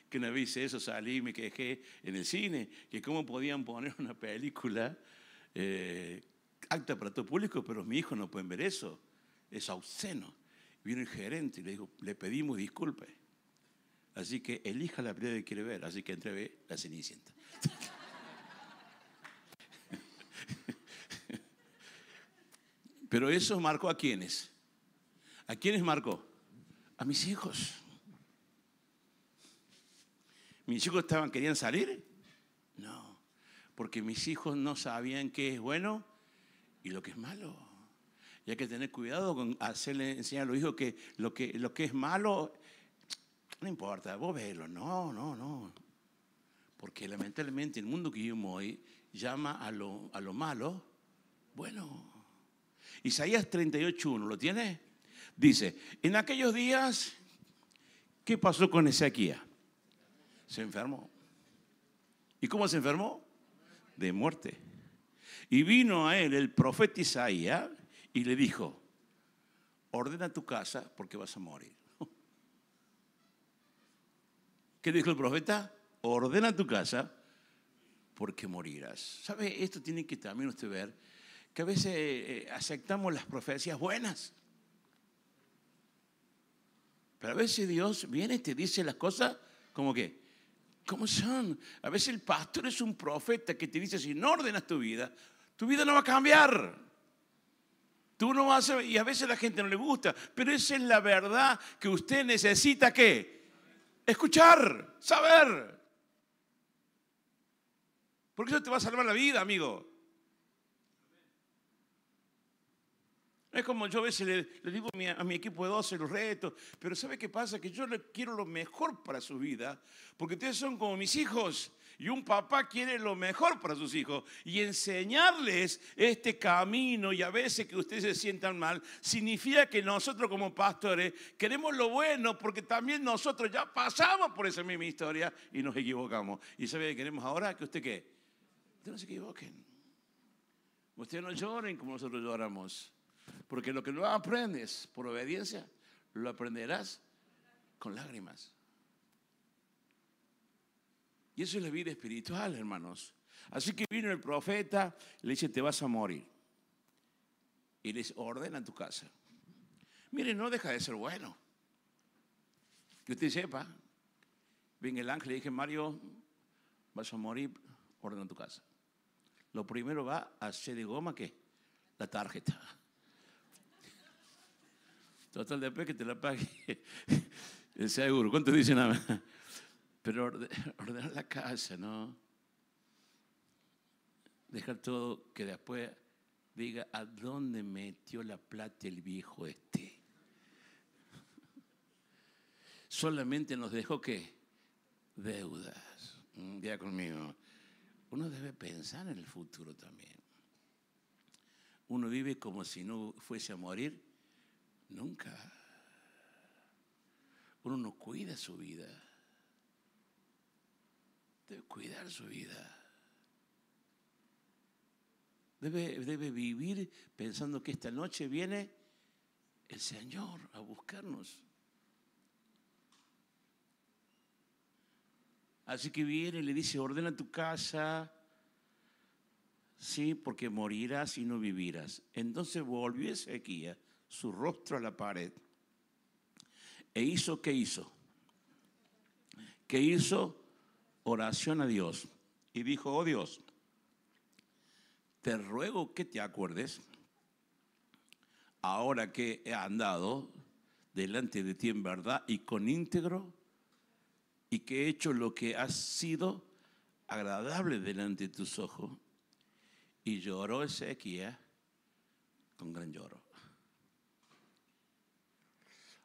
que una vez hice eso, salí y me quejé en el cine, que cómo podían poner una película acta para todo público, pero mis hijos no pueden ver eso. Es obsceno. Vino el gerente y le dijo, le pedimos disculpas. Así que elija la película que quiere ver. Así que entré a ver La Cenicienta. Pero eso marcó ¿a quiénes? ¿A quiénes marcó? A mis hijos. ¿Mis hijos querían salir? No, porque mis hijos no sabían qué es bueno y lo que es malo. Y hay que tener cuidado con enseñar a los hijos que lo que es malo, no importa, vos velo. No. Porque lamentablemente el mundo que vivimos hoy llama a lo malo bueno. Isaías 38:1, ¿lo tiene? Dice, en aquellos días, ¿qué pasó con Ezequías? Se enfermó. ¿Y cómo se enfermó? De muerte. Y vino a él el profeta Isaías y le dijo, ordena tu casa porque vas a morir. ¿Qué dijo el profeta? Ordena tu casa porque morirás. ¿Sabe? Esto tiene que también usted ver, que a veces aceptamos las profecías buenas. Pero a veces Dios viene y te dice las cosas como que, ¿cómo son? A veces el pastor es un profeta que te dice, si no ordenas tu vida no va a cambiar. Tú no vas a, y a veces a la gente no le gusta, pero esa es la verdad que usted necesita, ¿qué? Escuchar, saber. Porque eso te va a salvar la vida, amigo. Es como yo a veces le digo a mi equipo de 12 los retos, pero ¿sabe qué pasa? Que yo le quiero lo mejor para su vida, porque ustedes son como mis hijos, y un papá quiere lo mejor para sus hijos, y enseñarles este camino, y a veces que ustedes se sientan mal, significa que nosotros como pastores queremos lo bueno, porque también nosotros ya pasamos por esa misma historia y nos equivocamos. ¿Y sabe qué queremos ahora? ¿Que usted qué? Ustedes no se equivoquen. Ustedes no lloren como nosotros lloramos. Porque lo que no aprendes por obediencia, lo aprenderás con lágrimas. Y eso es la vida espiritual, hermanos. Así que vino el profeta, le dice, te vas a morir. Y les ordena tu casa. Mire, no deja de ser bueno. Que usted sepa. Viene el ángel y le dije, Mario, vas a morir, ordena tu casa. Lo primero va a hacer de goma, ¿qué? La tarjeta. Total, después que te la pague el seguro. ¿Cuánto dicen? Pero ordenar la casa, ¿no? Dejar todo que después diga a dónde metió la plata el viejo este. Solamente nos dejó, ¿qué? Deudas. Ya conmigo. Uno debe pensar en el futuro también. Uno vive como si no fuese a morir nunca. Uno no cuida su vida. Debe cuidar su vida. Debe vivir pensando que esta noche viene el Señor a buscarnos. Así que viene y le dice, ordena tu casa, sí, porque morirás y no vivirás. Entonces volvió Ezequías su rostro a la pared e hizo, ¿qué hizo? Que hizo oración a Dios y dijo, oh Dios, te ruego que te acuerdes, ahora que he andado delante de ti en verdad y con íntegro, y que he hecho lo que ha sido agradable delante de tus ojos. Y lloró Ezequías con gran lloro.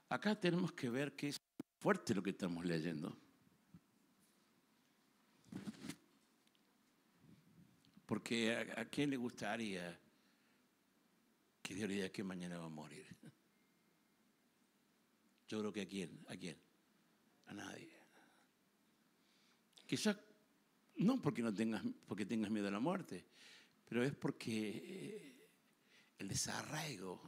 Acá tenemos que ver que es fuerte lo que estamos leyendo. Porque ¿a quién le gustaría que Dios le diga que mañana va a morir? Yo creo que ¿a quién? ¿A quién? A nadie. Quizás no porque tengas miedo a la muerte, pero es porque el desarraigo,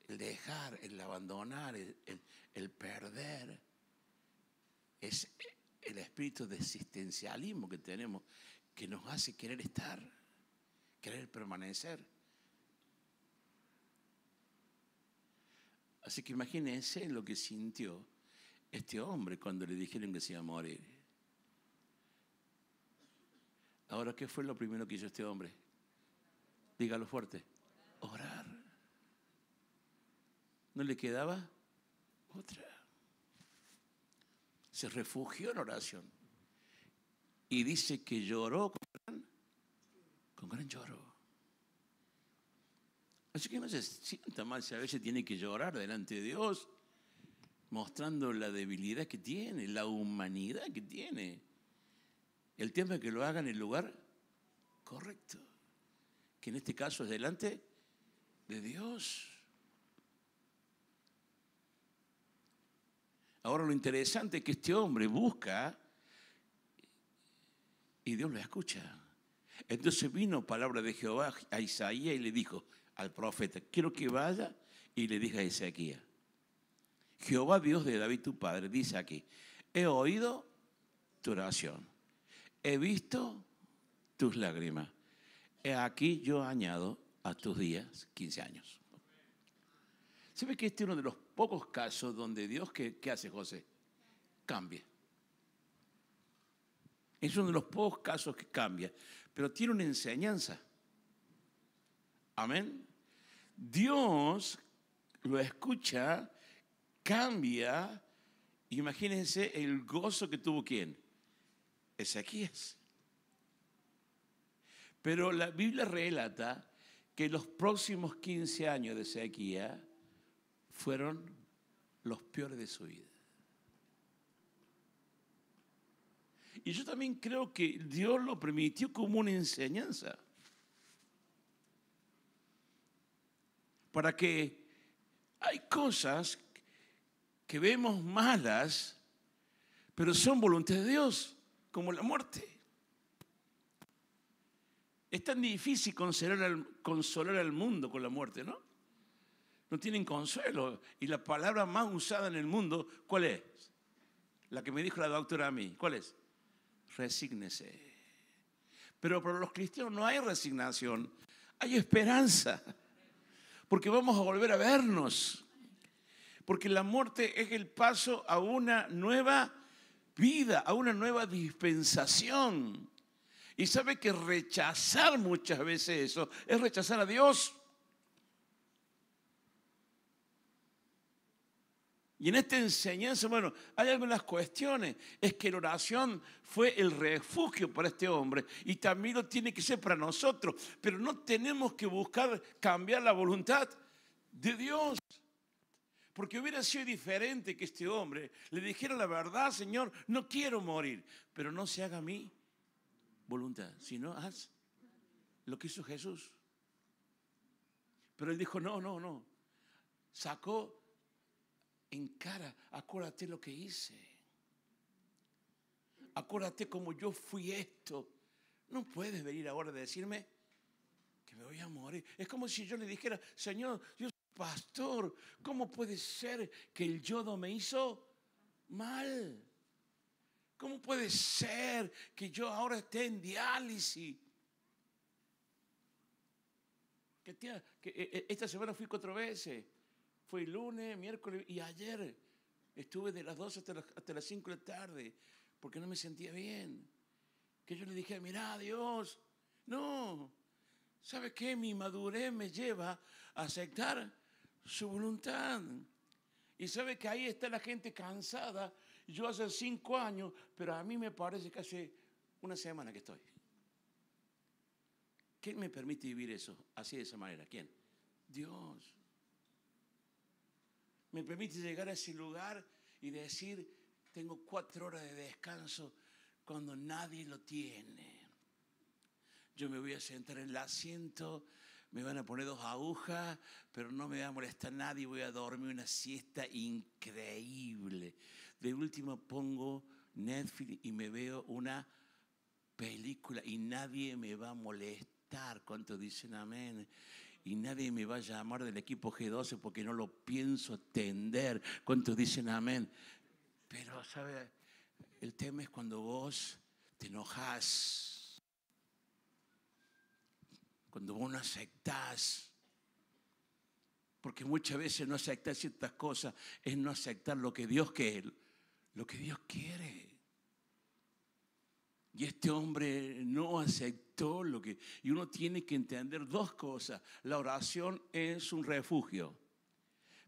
el dejar, el abandonar, el perder, es el espíritu de existencialismo que tenemos, que nos hace querer estar, querer permanecer. Así que imagínense lo que sintió este hombre cuando le dijeron que se iba a morir. Ahora, ¿qué fue lo primero que hizo este hombre? Dígalo fuerte. Orar. ¿No le quedaba otra? Se refugió en oración. Y dice que lloró con gran lloro. Así que no se sienta mal si a veces tiene que llorar delante de Dios, mostrando la debilidad que tiene, la humanidad que tiene. El tema es que lo haga en el lugar correcto, que en este caso es delante de Dios. Ahora lo interesante es que este hombre busca y Dios lo escucha. Entonces vino palabra de Jehová a Isaías y le dijo al profeta, quiero que vaya y le diga a Ezequías, Jehová Dios de David tu padre dice aquí, he oído tu oración, he visto tus lágrimas, he aquí yo añado a tus días 15 años. ¿Sabe que este es uno de los pocos casos donde Dios, ¿qué hace José? Cambia. Es uno de los pocos casos que cambia, pero tiene una enseñanza. Amén. Dios lo escucha, cambia. Imagínense el gozo que tuvo ¿quién? Ezequías. Pero la Biblia relata que los próximos 15 años de Ezequías fueron los peores de su vida. Y yo también creo que Dios lo permitió como una enseñanza. Para que hay cosas que vemos malas, pero son voluntad de Dios, como la muerte. Es tan difícil consolar al mundo con la muerte, ¿no? No tienen consuelo. Y la palabra más usada en el mundo, ¿cuál es? La que me dijo la doctora a mí, ¿cuál es? Resígnese. Pero para los cristianos no hay resignación, hay esperanza, porque vamos a volver a vernos, porque la muerte es el paso a una nueva vida, a una nueva dispensación. Y sabe que rechazar muchas veces eso es rechazar a Dios. Y en esta enseñanza, bueno, hay algunas cuestiones. Es que la oración fue el refugio para este hombre y también lo tiene que ser para nosotros. Pero no tenemos que buscar cambiar la voluntad de Dios. Porque hubiera sido diferente que este hombre le dijera la verdad, Señor, no quiero morir, pero no se haga mi voluntad, sino haz lo que hizo Jesús. Pero él dijo, no. Sacó en cara, acuérdate lo que hice. Acuérdate cómo yo fui esto. No puedes venir ahora a decirme que me voy a morir. Es como si yo le dijera, Señor, yo soy pastor. ¿Cómo puede ser que el yodo me hizo mal? ¿Cómo puede ser que yo ahora esté en diálisis? Esta semana fui 4 veces. Fue el lunes, miércoles y ayer. Estuve de las 12 hasta las 5 de la tarde porque no me sentía bien. Que yo le dije, mirá, Dios, no. ¿Sabe qué? Mi madurez me lleva a aceptar su voluntad. Y sabe que ahí está la gente cansada. Yo hace 5 años, pero a mí me parece que hace una semana que estoy. ¿Quién me permite vivir eso así de esa manera? ¿Quién? Dios. Me permite llegar a ese lugar y decir, tengo 4 horas de descanso cuando nadie lo tiene. Yo me voy a sentar en el asiento, me van a poner 2 agujas, pero no me va a molestar nadie, voy a dormir una siesta increíble. De último pongo Netflix y me veo una película y nadie me va a molestar. ¿Cuántos dicen amén? Y nadie me va a llamar del equipo G12 porque no lo pienso atender. ¿Cuántos dicen amén? Pero, ¿sabe? El tema es cuando vos te enojás, cuando vos no aceptás. Porque muchas veces no aceptar ciertas cosas es no aceptar lo que Dios quiere. Lo que Dios quiere. Y este hombre no aceptó lo que... Y uno tiene que entender 2 cosas. La oración es un refugio.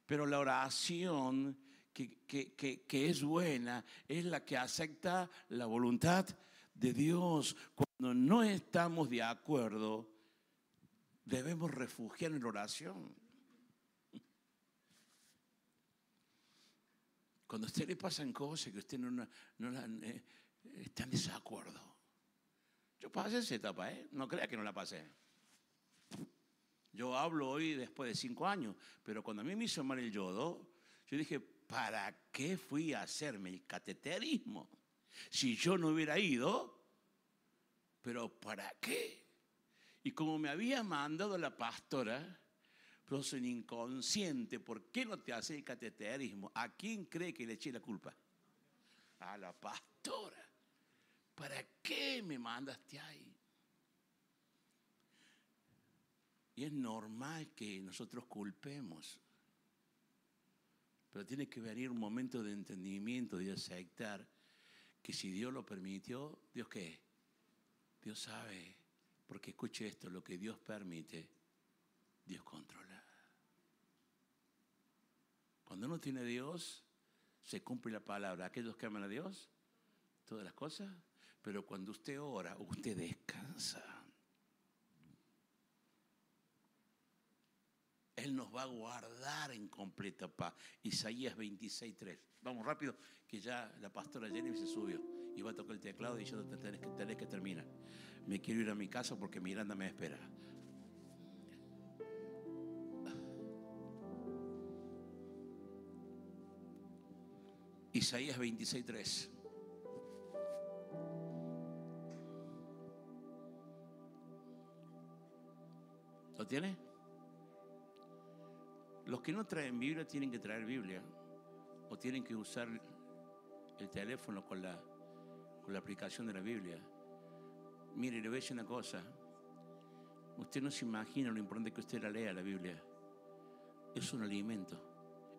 Pero la oración que es buena es la que acepta la voluntad de Dios. Cuando no estamos de acuerdo, debemos refugiar en la oración. Cuando a usted le pasan cosas que usted no está en desacuerdo, Yo pasé esa etapa, no crea que no la pasé. Yo hablo hoy después de 5 años, pero cuando a mí me hizo mal el yodo, yo dije, ¿para qué fui a hacerme el cateterismo? Si yo no hubiera ido, ¿pero para qué? Y como me había mandado la pastora, pero soy inconsciente, ¿por qué no te hace el cateterismo? ¿A quién cree que le eché la culpa? A la pastora. ¿Para qué me mandaste ahí? Y es normal que nosotros culpemos. Pero tiene que venir un momento de entendimiento, de aceptar que si Dios lo permitió, ¿Dios qué? Dios sabe. Porque escuche esto, lo que Dios permite, Dios controla. Cuando uno tiene a Dios, se cumple la palabra. Aquellos que aman a Dios, todas las cosas. Pero cuando usted ora, usted descansa. Él nos va a guardar en completa paz. Isaías 26:3. Vamos rápido, que ya la pastora Jenny se subió y va a tocar el teclado y yo tenés que terminar. Me quiero ir a mi casa porque Miranda me espera. Isaías 26:3. ¿Lo tiene? Los que no traen Biblia tienen que traer Biblia o tienen que usar el teléfono con la aplicación de la Biblia. Mire, le voy a decir una cosa. Usted no se imagina lo importante que usted la lea la Biblia. Es un alimento.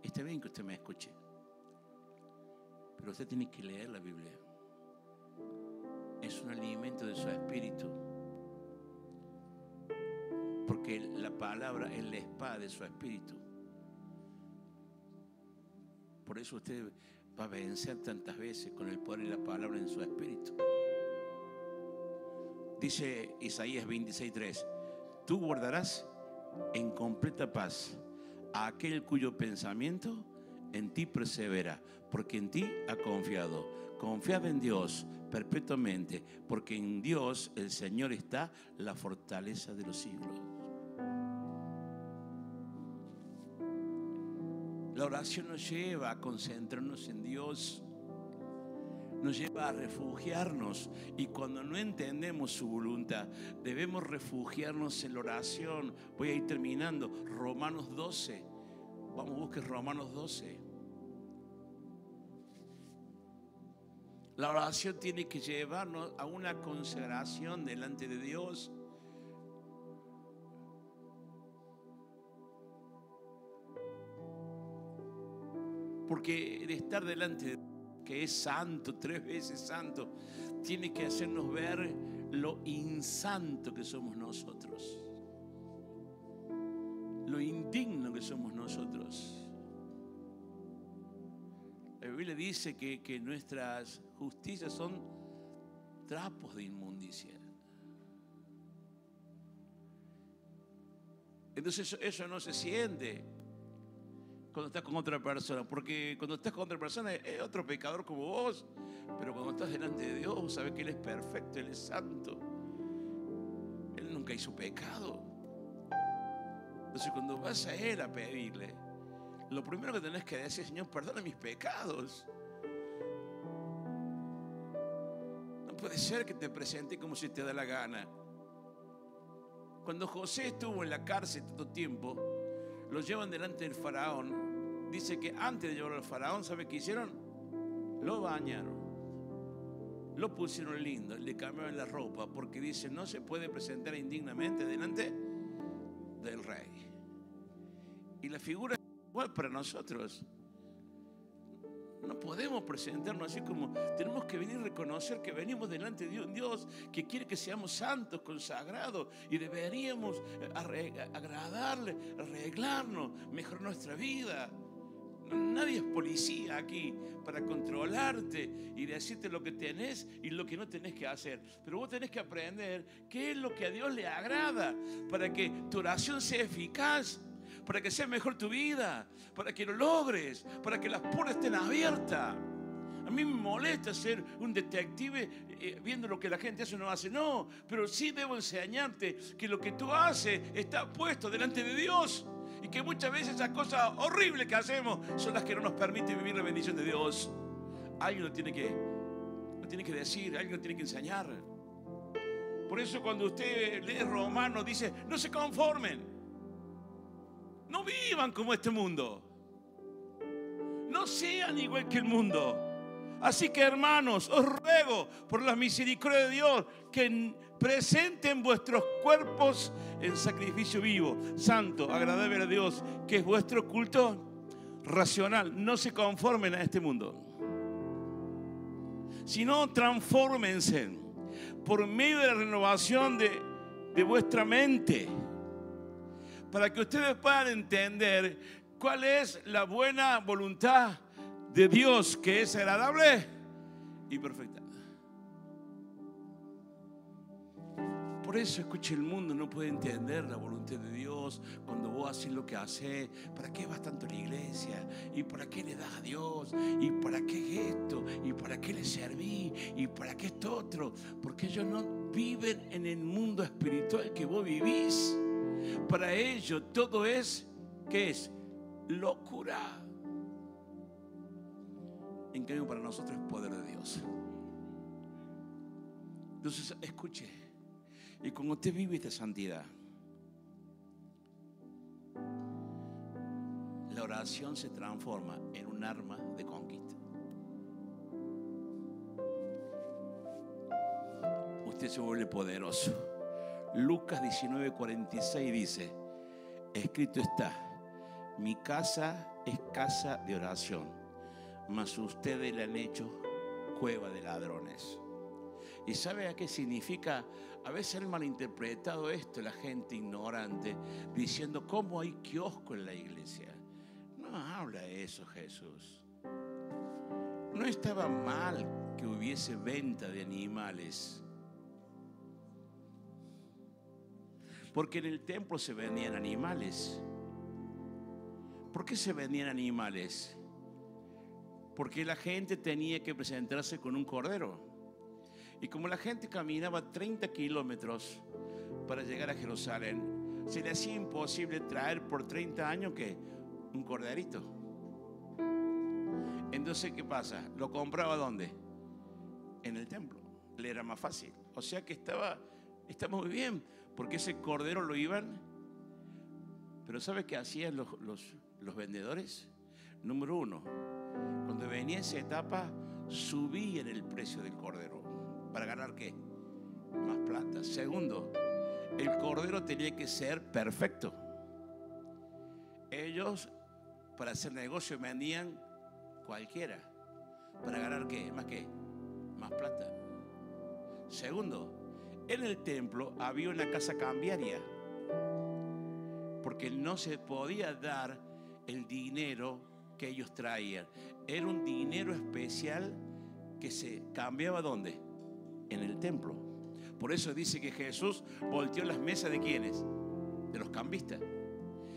Está bien que usted me escuche, pero usted tiene que leer la Biblia. Es un alimento de su espíritu. Porque la palabra es la espada de su espíritu. Por eso usted va a vencer tantas veces con el poder de la palabra en su espíritu. Dice Isaías 26:3: tú guardarás en completa paz a aquel cuyo pensamiento en ti persevera, porque en ti ha confiado. Confiad en Dios perpetuamente, porque en Dios el Señor está la fortaleza de los siglos. La oración nos lleva a concentrarnos en Dios, nos lleva a refugiarnos, y cuando no entendemos su voluntad, debemos refugiarnos en la oración. Voy a ir terminando. Romanos 12. Vamos, busque Romanos 12. La oración tiene que llevarnos a una consagración delante de Dios. Porque el estar delante de Dios, que es santo, 3 veces santo, tiene que hacernos ver lo insanto que somos nosotros, lo indigno que somos nosotros. La Biblia dice que nuestras justicias son trapos de inmundicia. Entonces eso no se siente cuando estás con otra persona, porque cuando estás con otra persona es otro pecador como vos, pero cuando estás delante de Dios, sabes que Él es perfecto, Él es santo, Él nunca hizo pecado. Entonces cuando vas a Él a pedirle, lo primero que tenés que decir: Señor, perdona mis pecados. No puede ser que te presente como si te da la gana. Cuando José estuvo en la cárcel tanto tiempo, lo llevan delante del faraón. Dice que antes de llevarlo al faraón, ¿sabe qué hicieron? Lo bañaron, lo pusieron lindo, le cambiaron la ropa, porque dice: no se puede presentar indignamente delante del rey. Y la figura es igual para nosotros. No podemos presentarnos así, como tenemos que venir a reconocer que venimos delante de un Dios que quiere que seamos santos, consagrados, y deberíamos agradarle, arreglarnos, mejorar nuestra vida. Nadie es policía aquí para controlarte y decirte lo que tenés y lo que no tenés que hacer. Pero vos tenés que aprender qué es lo que a Dios le agrada, para que tu oración sea eficaz, para que sea mejor tu vida, para que lo logres, para que las puertas estén abiertas. A mí me molesta ser un detective viendo lo que la gente hace o no hace. No, pero sí debo enseñarte que lo que tú haces está puesto delante de Dios. Y que muchas veces esas cosas horribles que hacemos son las que no nos permiten vivir la bendición de Dios. Alguien lo tiene que decir, alguien lo tiene que enseñar. Por eso cuando usted lee Romanos dice, no se conformen. No vivan como este mundo. No sean igual que el mundo. Así que, hermanos, os ruego por la misericordia de Dios que presenten vuestros cuerpos en sacrificio vivo, santo, agradable a Dios, que es vuestro culto racional. No se conformen a este mundo, sino transfórmense por medio de la renovación de vuestra mente, para que ustedes puedan entender cuál es la buena voluntad de Dios, que es agradable y perfecta. Por eso, escuche, el mundo no puede entender la voluntad de Dios cuando vos haces lo que haces. ¿Para qué vas tanto a la iglesia? ¿Y para qué le das a Dios? ¿Y para qué esto? ¿Y para qué le serví? ¿Y para qué esto otro? Porque ellos no viven en el mundo espiritual que vos vivís. Para ellos todo es, ¿qué es? Locura. En cambio, para nosotros es poder de Dios. Entonces, escuche, y cuando usted vive esta santidad, la oración se transforma en un arma de conquista. Usted se vuelve poderoso. Lucas 19:46 dice, escrito está, mi casa es casa de oración, mas ustedes le han hecho cueva de ladrones. ¿Y sabe a qué significa? A veces han malinterpretado esto la gente ignorante, diciendo, ¿cómo hay kiosco en la iglesia? No habla eso Jesús. No estaba mal que hubiese venta de animales, porque en el templo se vendían animales. ¿Por qué se vendían animales? Porque la gente tenía que presentarse con un cordero. Y como la gente caminaba 30 kilómetros para llegar a Jerusalén, se le hacía imposible traer por 30 años ¿qué? Un corderito. Entonces, ¿qué pasa? ¿Lo compraba dónde? En el templo. Le era más fácil. O sea que está muy bien, porque ese cordero lo iban. Pero ¿sabe qué hacían los vendedores? Número uno, cuando venía esa etapa, subían el precio del cordero. ¿Para ganar qué? Más plata. Segundo, el cordero tenía que ser perfecto. Ellos, para hacer negocio, vendían cualquiera. ¿Para ganar qué? ¿Más qué? Más plata. Segundo, en el templo había una casa cambiaria, porque no se podía dar el dinero que ellos traían. Era un dinero especial que se cambiaba ¿dónde? En el templo. Por eso dice que Jesús volteó las mesas de ¿quiénes? De los cambistas.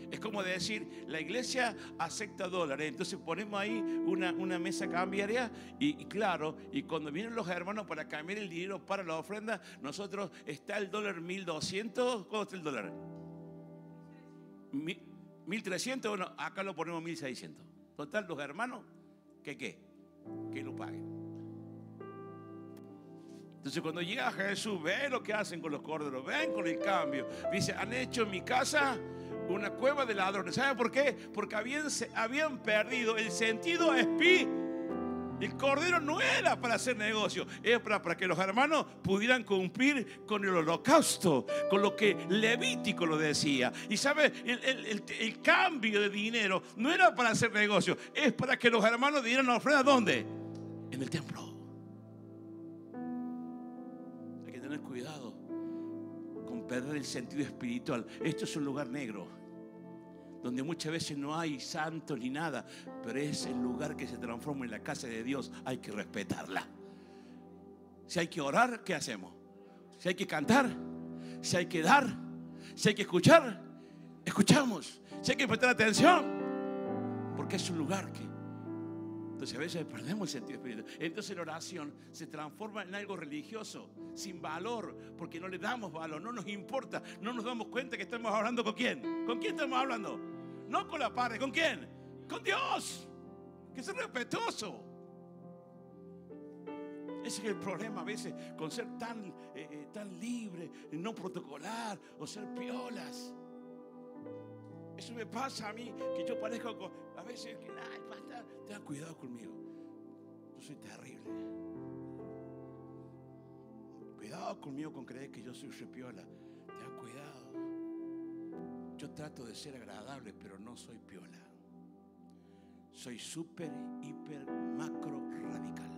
Es como decir, la iglesia acepta dólares, entonces ponemos ahí una mesa cambiaria y claro, y cuando vienen los hermanos para cambiar el dinero para la ofrenda, nosotros está el dólar 1200. ¿Cuánto está el dólar? 1300. Bueno, acá lo ponemos 1600. Total, los hermanos, que lo paguen. Entonces cuando llega Jesús, ve lo que hacen con los corderos, ven con el cambio. Dice, han hecho en mi casa una cueva de ladrones. ¿Saben por qué? Porque habían perdido el sentido espiritual. El cordero no era para hacer negocio, era para que los hermanos pudieran cumplir con el holocausto, con lo que Levítico lo decía. Y sabe, el cambio de dinero no era para hacer negocio, es para que los hermanos dieran la ofrenda. ¿Dónde? En el templo. Hay que tener cuidado con perder el sentido espiritual. Esto es un lugar negro, donde muchas veces no hay santos ni nada, pero es el lugar que se transforma en la casa de Dios. Hay que respetarla. Si hay que orar, ¿qué hacemos? Si hay que cantar, si hay que dar, si hay que escuchar, escuchamos. Si hay que prestar atención, porque es un lugar Entonces a veces perdemos el sentido espiritual. Entonces la oración se transforma en algo religioso, sin valor, porque no le damos valor, no nos importa, no nos damos cuenta que estamos hablando con quién. ¿Con quién estamos hablando? No con la pared, ¿con quién? Con Dios. Que es respetuoso. Ese es el problema a veces con ser tan libre, no protocolar o ser piolas. Eso me pasa a mí, que yo parezco a veces que, ay, pastor, ten cuidado conmigo. Yo soy terrible. Cuidado conmigo con creer que yo soy repiola. Ten cuidado. Yo trato de ser agradable, pero no soy piola. Soy súper, hiper, macro, radical.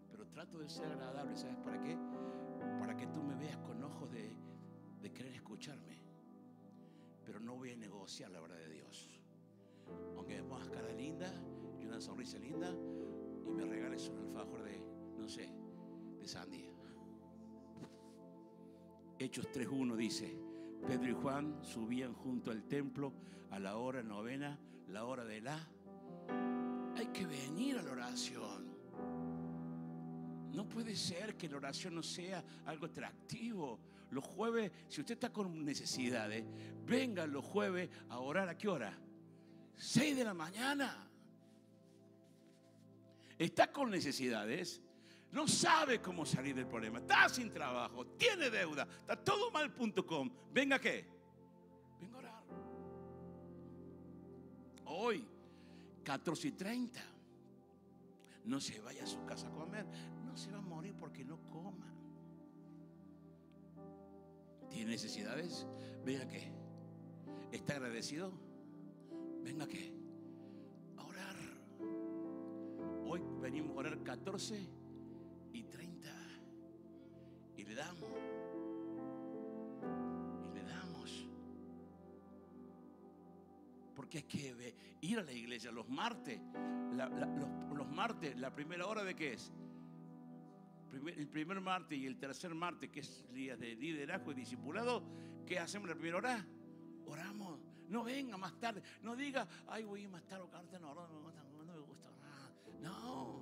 Pero trato de ser agradable, ¿sabes para qué? Para que tú me veas con ojos de querer escucharme. Pero no voy a negociar la verdad de Dios. Aunque me pongas cara linda y una sonrisa linda y me regales un alfajor de, no sé, de sandía. Hechos 3:1 dice: Pedro y Juan subían junto al templo a la hora novena, la hora de la... Hay que venir a la oración. No puede ser que la oración no sea algo atractivo. Los jueves, si usted está con necesidades, venga los jueves a orar. ¿A qué hora? 6 de la mañana. Está con necesidades, no sabe cómo salir del problema, está sin trabajo, tiene deuda, está todo mal.com. Venga, ¿qué? Venga a orar. Hoy, 14:30. No se vaya a su casa a comer. No se va a morir porque no coma. ¿Tiene necesidades? Venga, ¿qué? ¿Está agradecido? Venga, ¿qué? A orar. Hoy venimos a orar 14:30. Y le damos. Y le damos. Porque hay que ir a la iglesia los martes. Los martes, la primera hora ¿de qué es? El primer martes y el tercer martes, que es día de liderazgo y discipulado. ¿Qué hacemos la primera hora? Oramos. No venga más tarde. No diga, ay, voy a ir más tarde. No me gusta nada. No.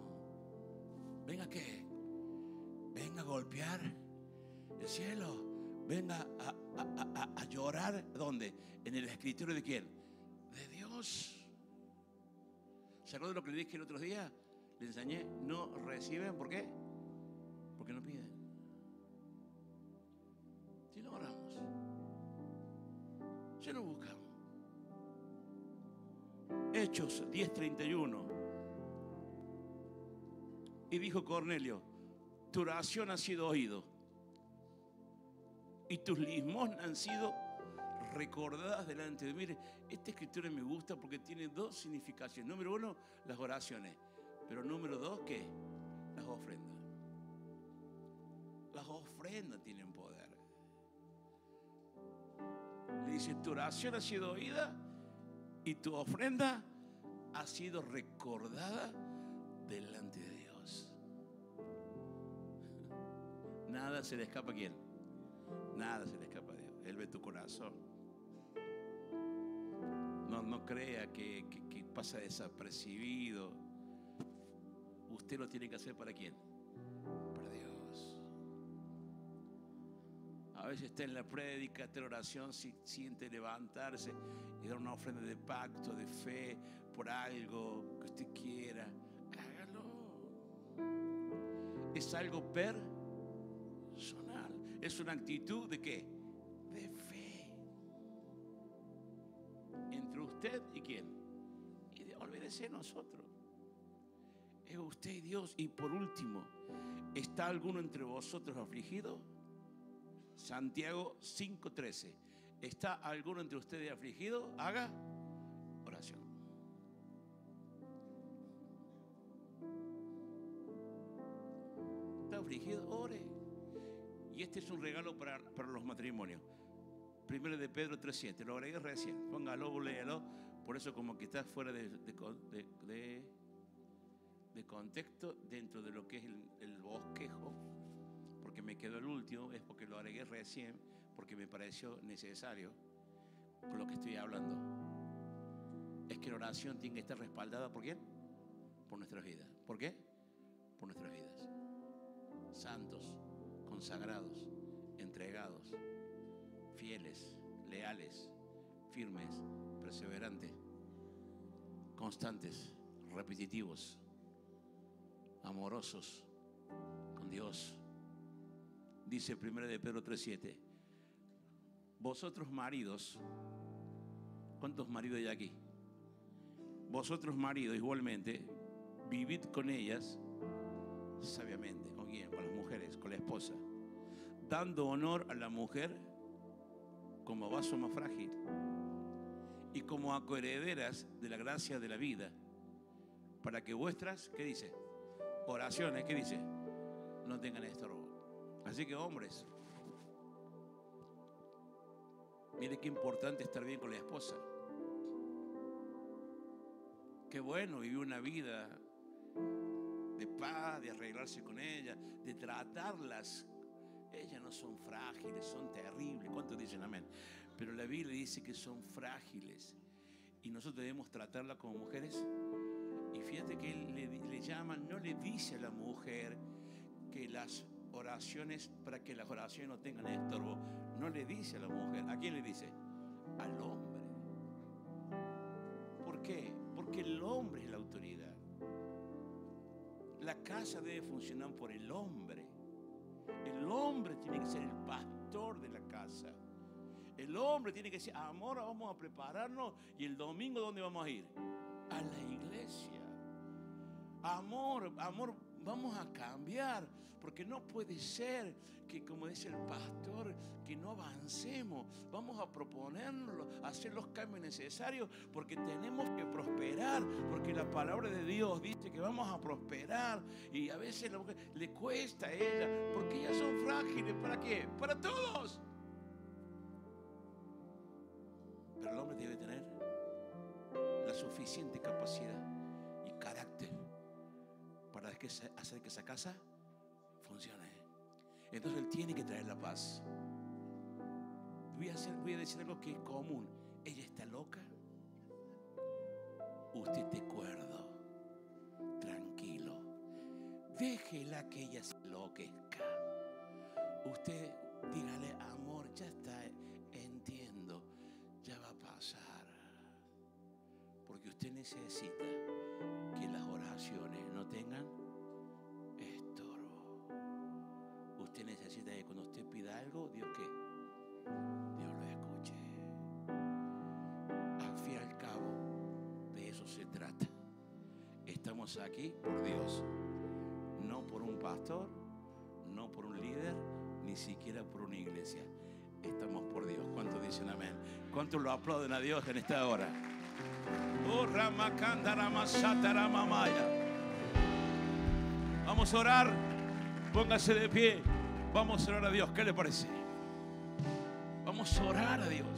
Venga, ¿qué? Venga a golpear el cielo. Venga a llorar. ¿Dónde? En el escritorio de quién? De Dios. ¿Se acuerdan de lo que le dije el otro día? Le enseñé, no reciben, ¿por qué? Porque no piden. Si no oramos, si no buscamos. Hechos 10:31. Y dijo Cornelio: tu oración ha sido oído y tus limosnas han sido recordadas delante de mí. Mire, esta escritura me gusta porque tiene dos significaciones. Número uno, las oraciones. Pero número dos, ¿qué? Las ofrendas. Las ofrendas tienen poder. Le dice: tu oración ha sido oída y tu ofrenda ha sido recordada delante de Dios. Nada se le escapa a quién. Nada se le escapa a Dios. Él ve tu corazón. No crea que pasa desapercibido. Usted lo tiene que hacer ¿para quién? Para Dios. A veces está en la prédica, está en la oración, siente levantarse y dar una ofrenda de pacto, de fe, por algo que usted quiera. Hágalo. Es algo personal. Es una actitud ¿de qué? De fe. Entre usted y quién. Y olvídese de nosotros. Es usted y Dios. Y por último, ¿está alguno entre vosotros afligido? Santiago 5:13. ¿Está alguno entre ustedes afligido? Haga oración. ¿Está afligido? Ore. Y este es un regalo para los matrimonios. Primero de Pedro 3:7. Lo agregué recién. Póngalo, léalo. Por eso como que está fuera de contexto dentro de lo que es el bosquejo. Porque me quedó el último. Es porque lo agregué recién. Porque me pareció necesario con lo que estoy hablando. es que la oración tiene que estar respaldada ¿por quién? Por nuestras vidas. ¿Por qué? Por nuestras vidas. Santos, consagrados, entregados, fieles, leales, firmes, perseverantes, constantes, repetitivos, amorosos con Dios. Dice 1 de Pedro 3:7. Vosotros maridos, ¿cuántos maridos hay aquí? Vosotros maridos igualmente, vivid con ellas sabiamente. ¿Con quién? Con las mujeres, con la esposa, dando honor a la mujer como vaso más frágil y como a coherederas de la gracia de la vida, para que vuestras, ¿qué dice? Oraciones, ¿qué dice? No tengan estorbo. Así que hombres, mire qué importante estar bien con la esposa. Qué bueno vivir una vida de paz, de arreglarse con ella, de tratarlas. Ellas no son frágiles, son terribles. ¿Cuántos dicen amén? Pero la Biblia dice que son frágiles y nosotros debemos tratarlas como mujeres. Y fíjate que él le llama, no le dice a la mujer que las oraciones, para que las oraciones no tengan estorbo, no le dice a la mujer. ¿A quién le dice? Al hombre. ¿Por qué? Porque el hombre es la autoridad. La casa debe funcionar por el hombre. El hombre tiene que ser el pastor de la casa. El hombre tiene que decir, amor, vamos a prepararnos y el domingo ¿dónde vamos a ir? A la iglesia. Amor, vamos a cambiar, porque no puede ser que, como dice el pastor, que no avancemos. Vamos a proponerlo, hacer los cambios necesarios, porque tenemos que prosperar, porque la palabra de Dios dice que vamos a prosperar, y a veces a la mujer le cuesta a ella, porque ellas son frágiles. ¿Para qué? Para todos. Pero el hombre debe tener la suficiente capacidad y carácter para hacer que esa casa funcione. Entonces él tiene que traer la paz. Voy a decir algo que es común. Ella está loca, usted esté cuerdo, tranquilo, déjela que ella se enloquezca. Usted dígale, amor, ya está, entiendo, ya va a pasar. Porque usted necesita que las oraciones no tengan estorbo. Usted necesita que cuando usted pida algo, Dios ¿qué? Dios lo escuche. Al fin y al cabo, de eso se trata. Estamos aquí por Dios, no por un pastor, no por un líder, ni siquiera por una iglesia. Estamos por Dios. ¿Cuántos dicen amén? ¿Cuántos lo aplauden a Dios en esta hora? Oh, vamos a orar. Póngase de pie. Vamos a orar a Dios. ¿Qué le parece? Vamos a orar a Dios.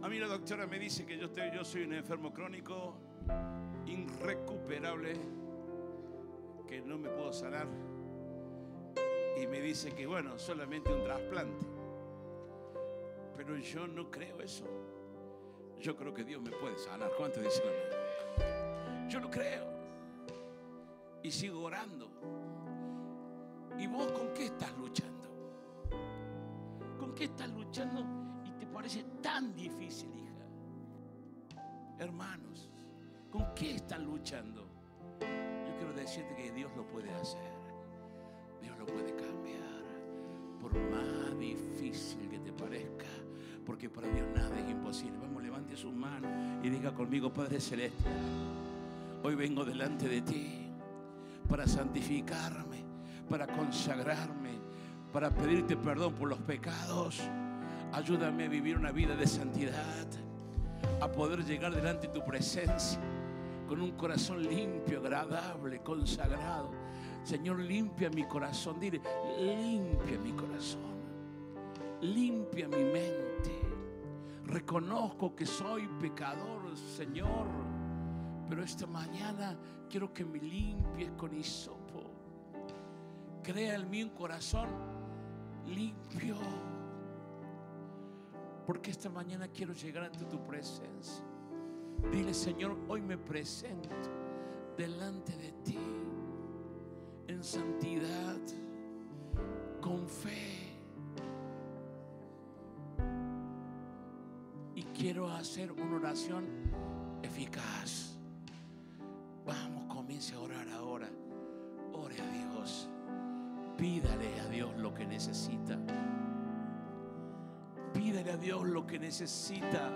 A mí la doctora me dice que yo soy un enfermo crónico, irrecuperable, que no me puedo sanar. Y me dice que bueno, solamente un trasplante. Pero yo no creo eso. Yo creo que Dios me puede sanar. ¿Cuántos dicen amén? Yo lo creo. Y sigo orando. ¿Y vos con qué estás luchando? ¿Con qué estás luchando y te parece tan difícil, hija? Hermanos, ¿con qué estás luchando? Yo quiero decirte que Dios lo puede hacer. Dios lo puede cambiar. Por más difícil que te parezca, porque para Dios nada es imposible. Vamos, levante sus manos y diga conmigo, Padre Celeste, hoy vengo delante de ti para santificarme, para consagrarme, para pedirte perdón por los pecados. Ayúdame a vivir una vida de santidad, a poder llegar delante de tu presencia con un corazón limpio, agradable, consagrado. Señor, limpia mi corazón. Dile, limpia mi corazón, limpia mi mente. Reconozco que soy pecador, Señor, pero esta mañana quiero que me limpies con hisopo. Crea en mí un corazón limpio. porque esta mañana quiero llegar ante tu presencia. Dile: Señor, hoy me presento delante de ti en santidad, con fe, y quiero hacer una oración eficaz. Vamos, comience a orar ahora. Ore a Dios, pídale a Dios lo que necesita. Pídale a Dios lo que necesita.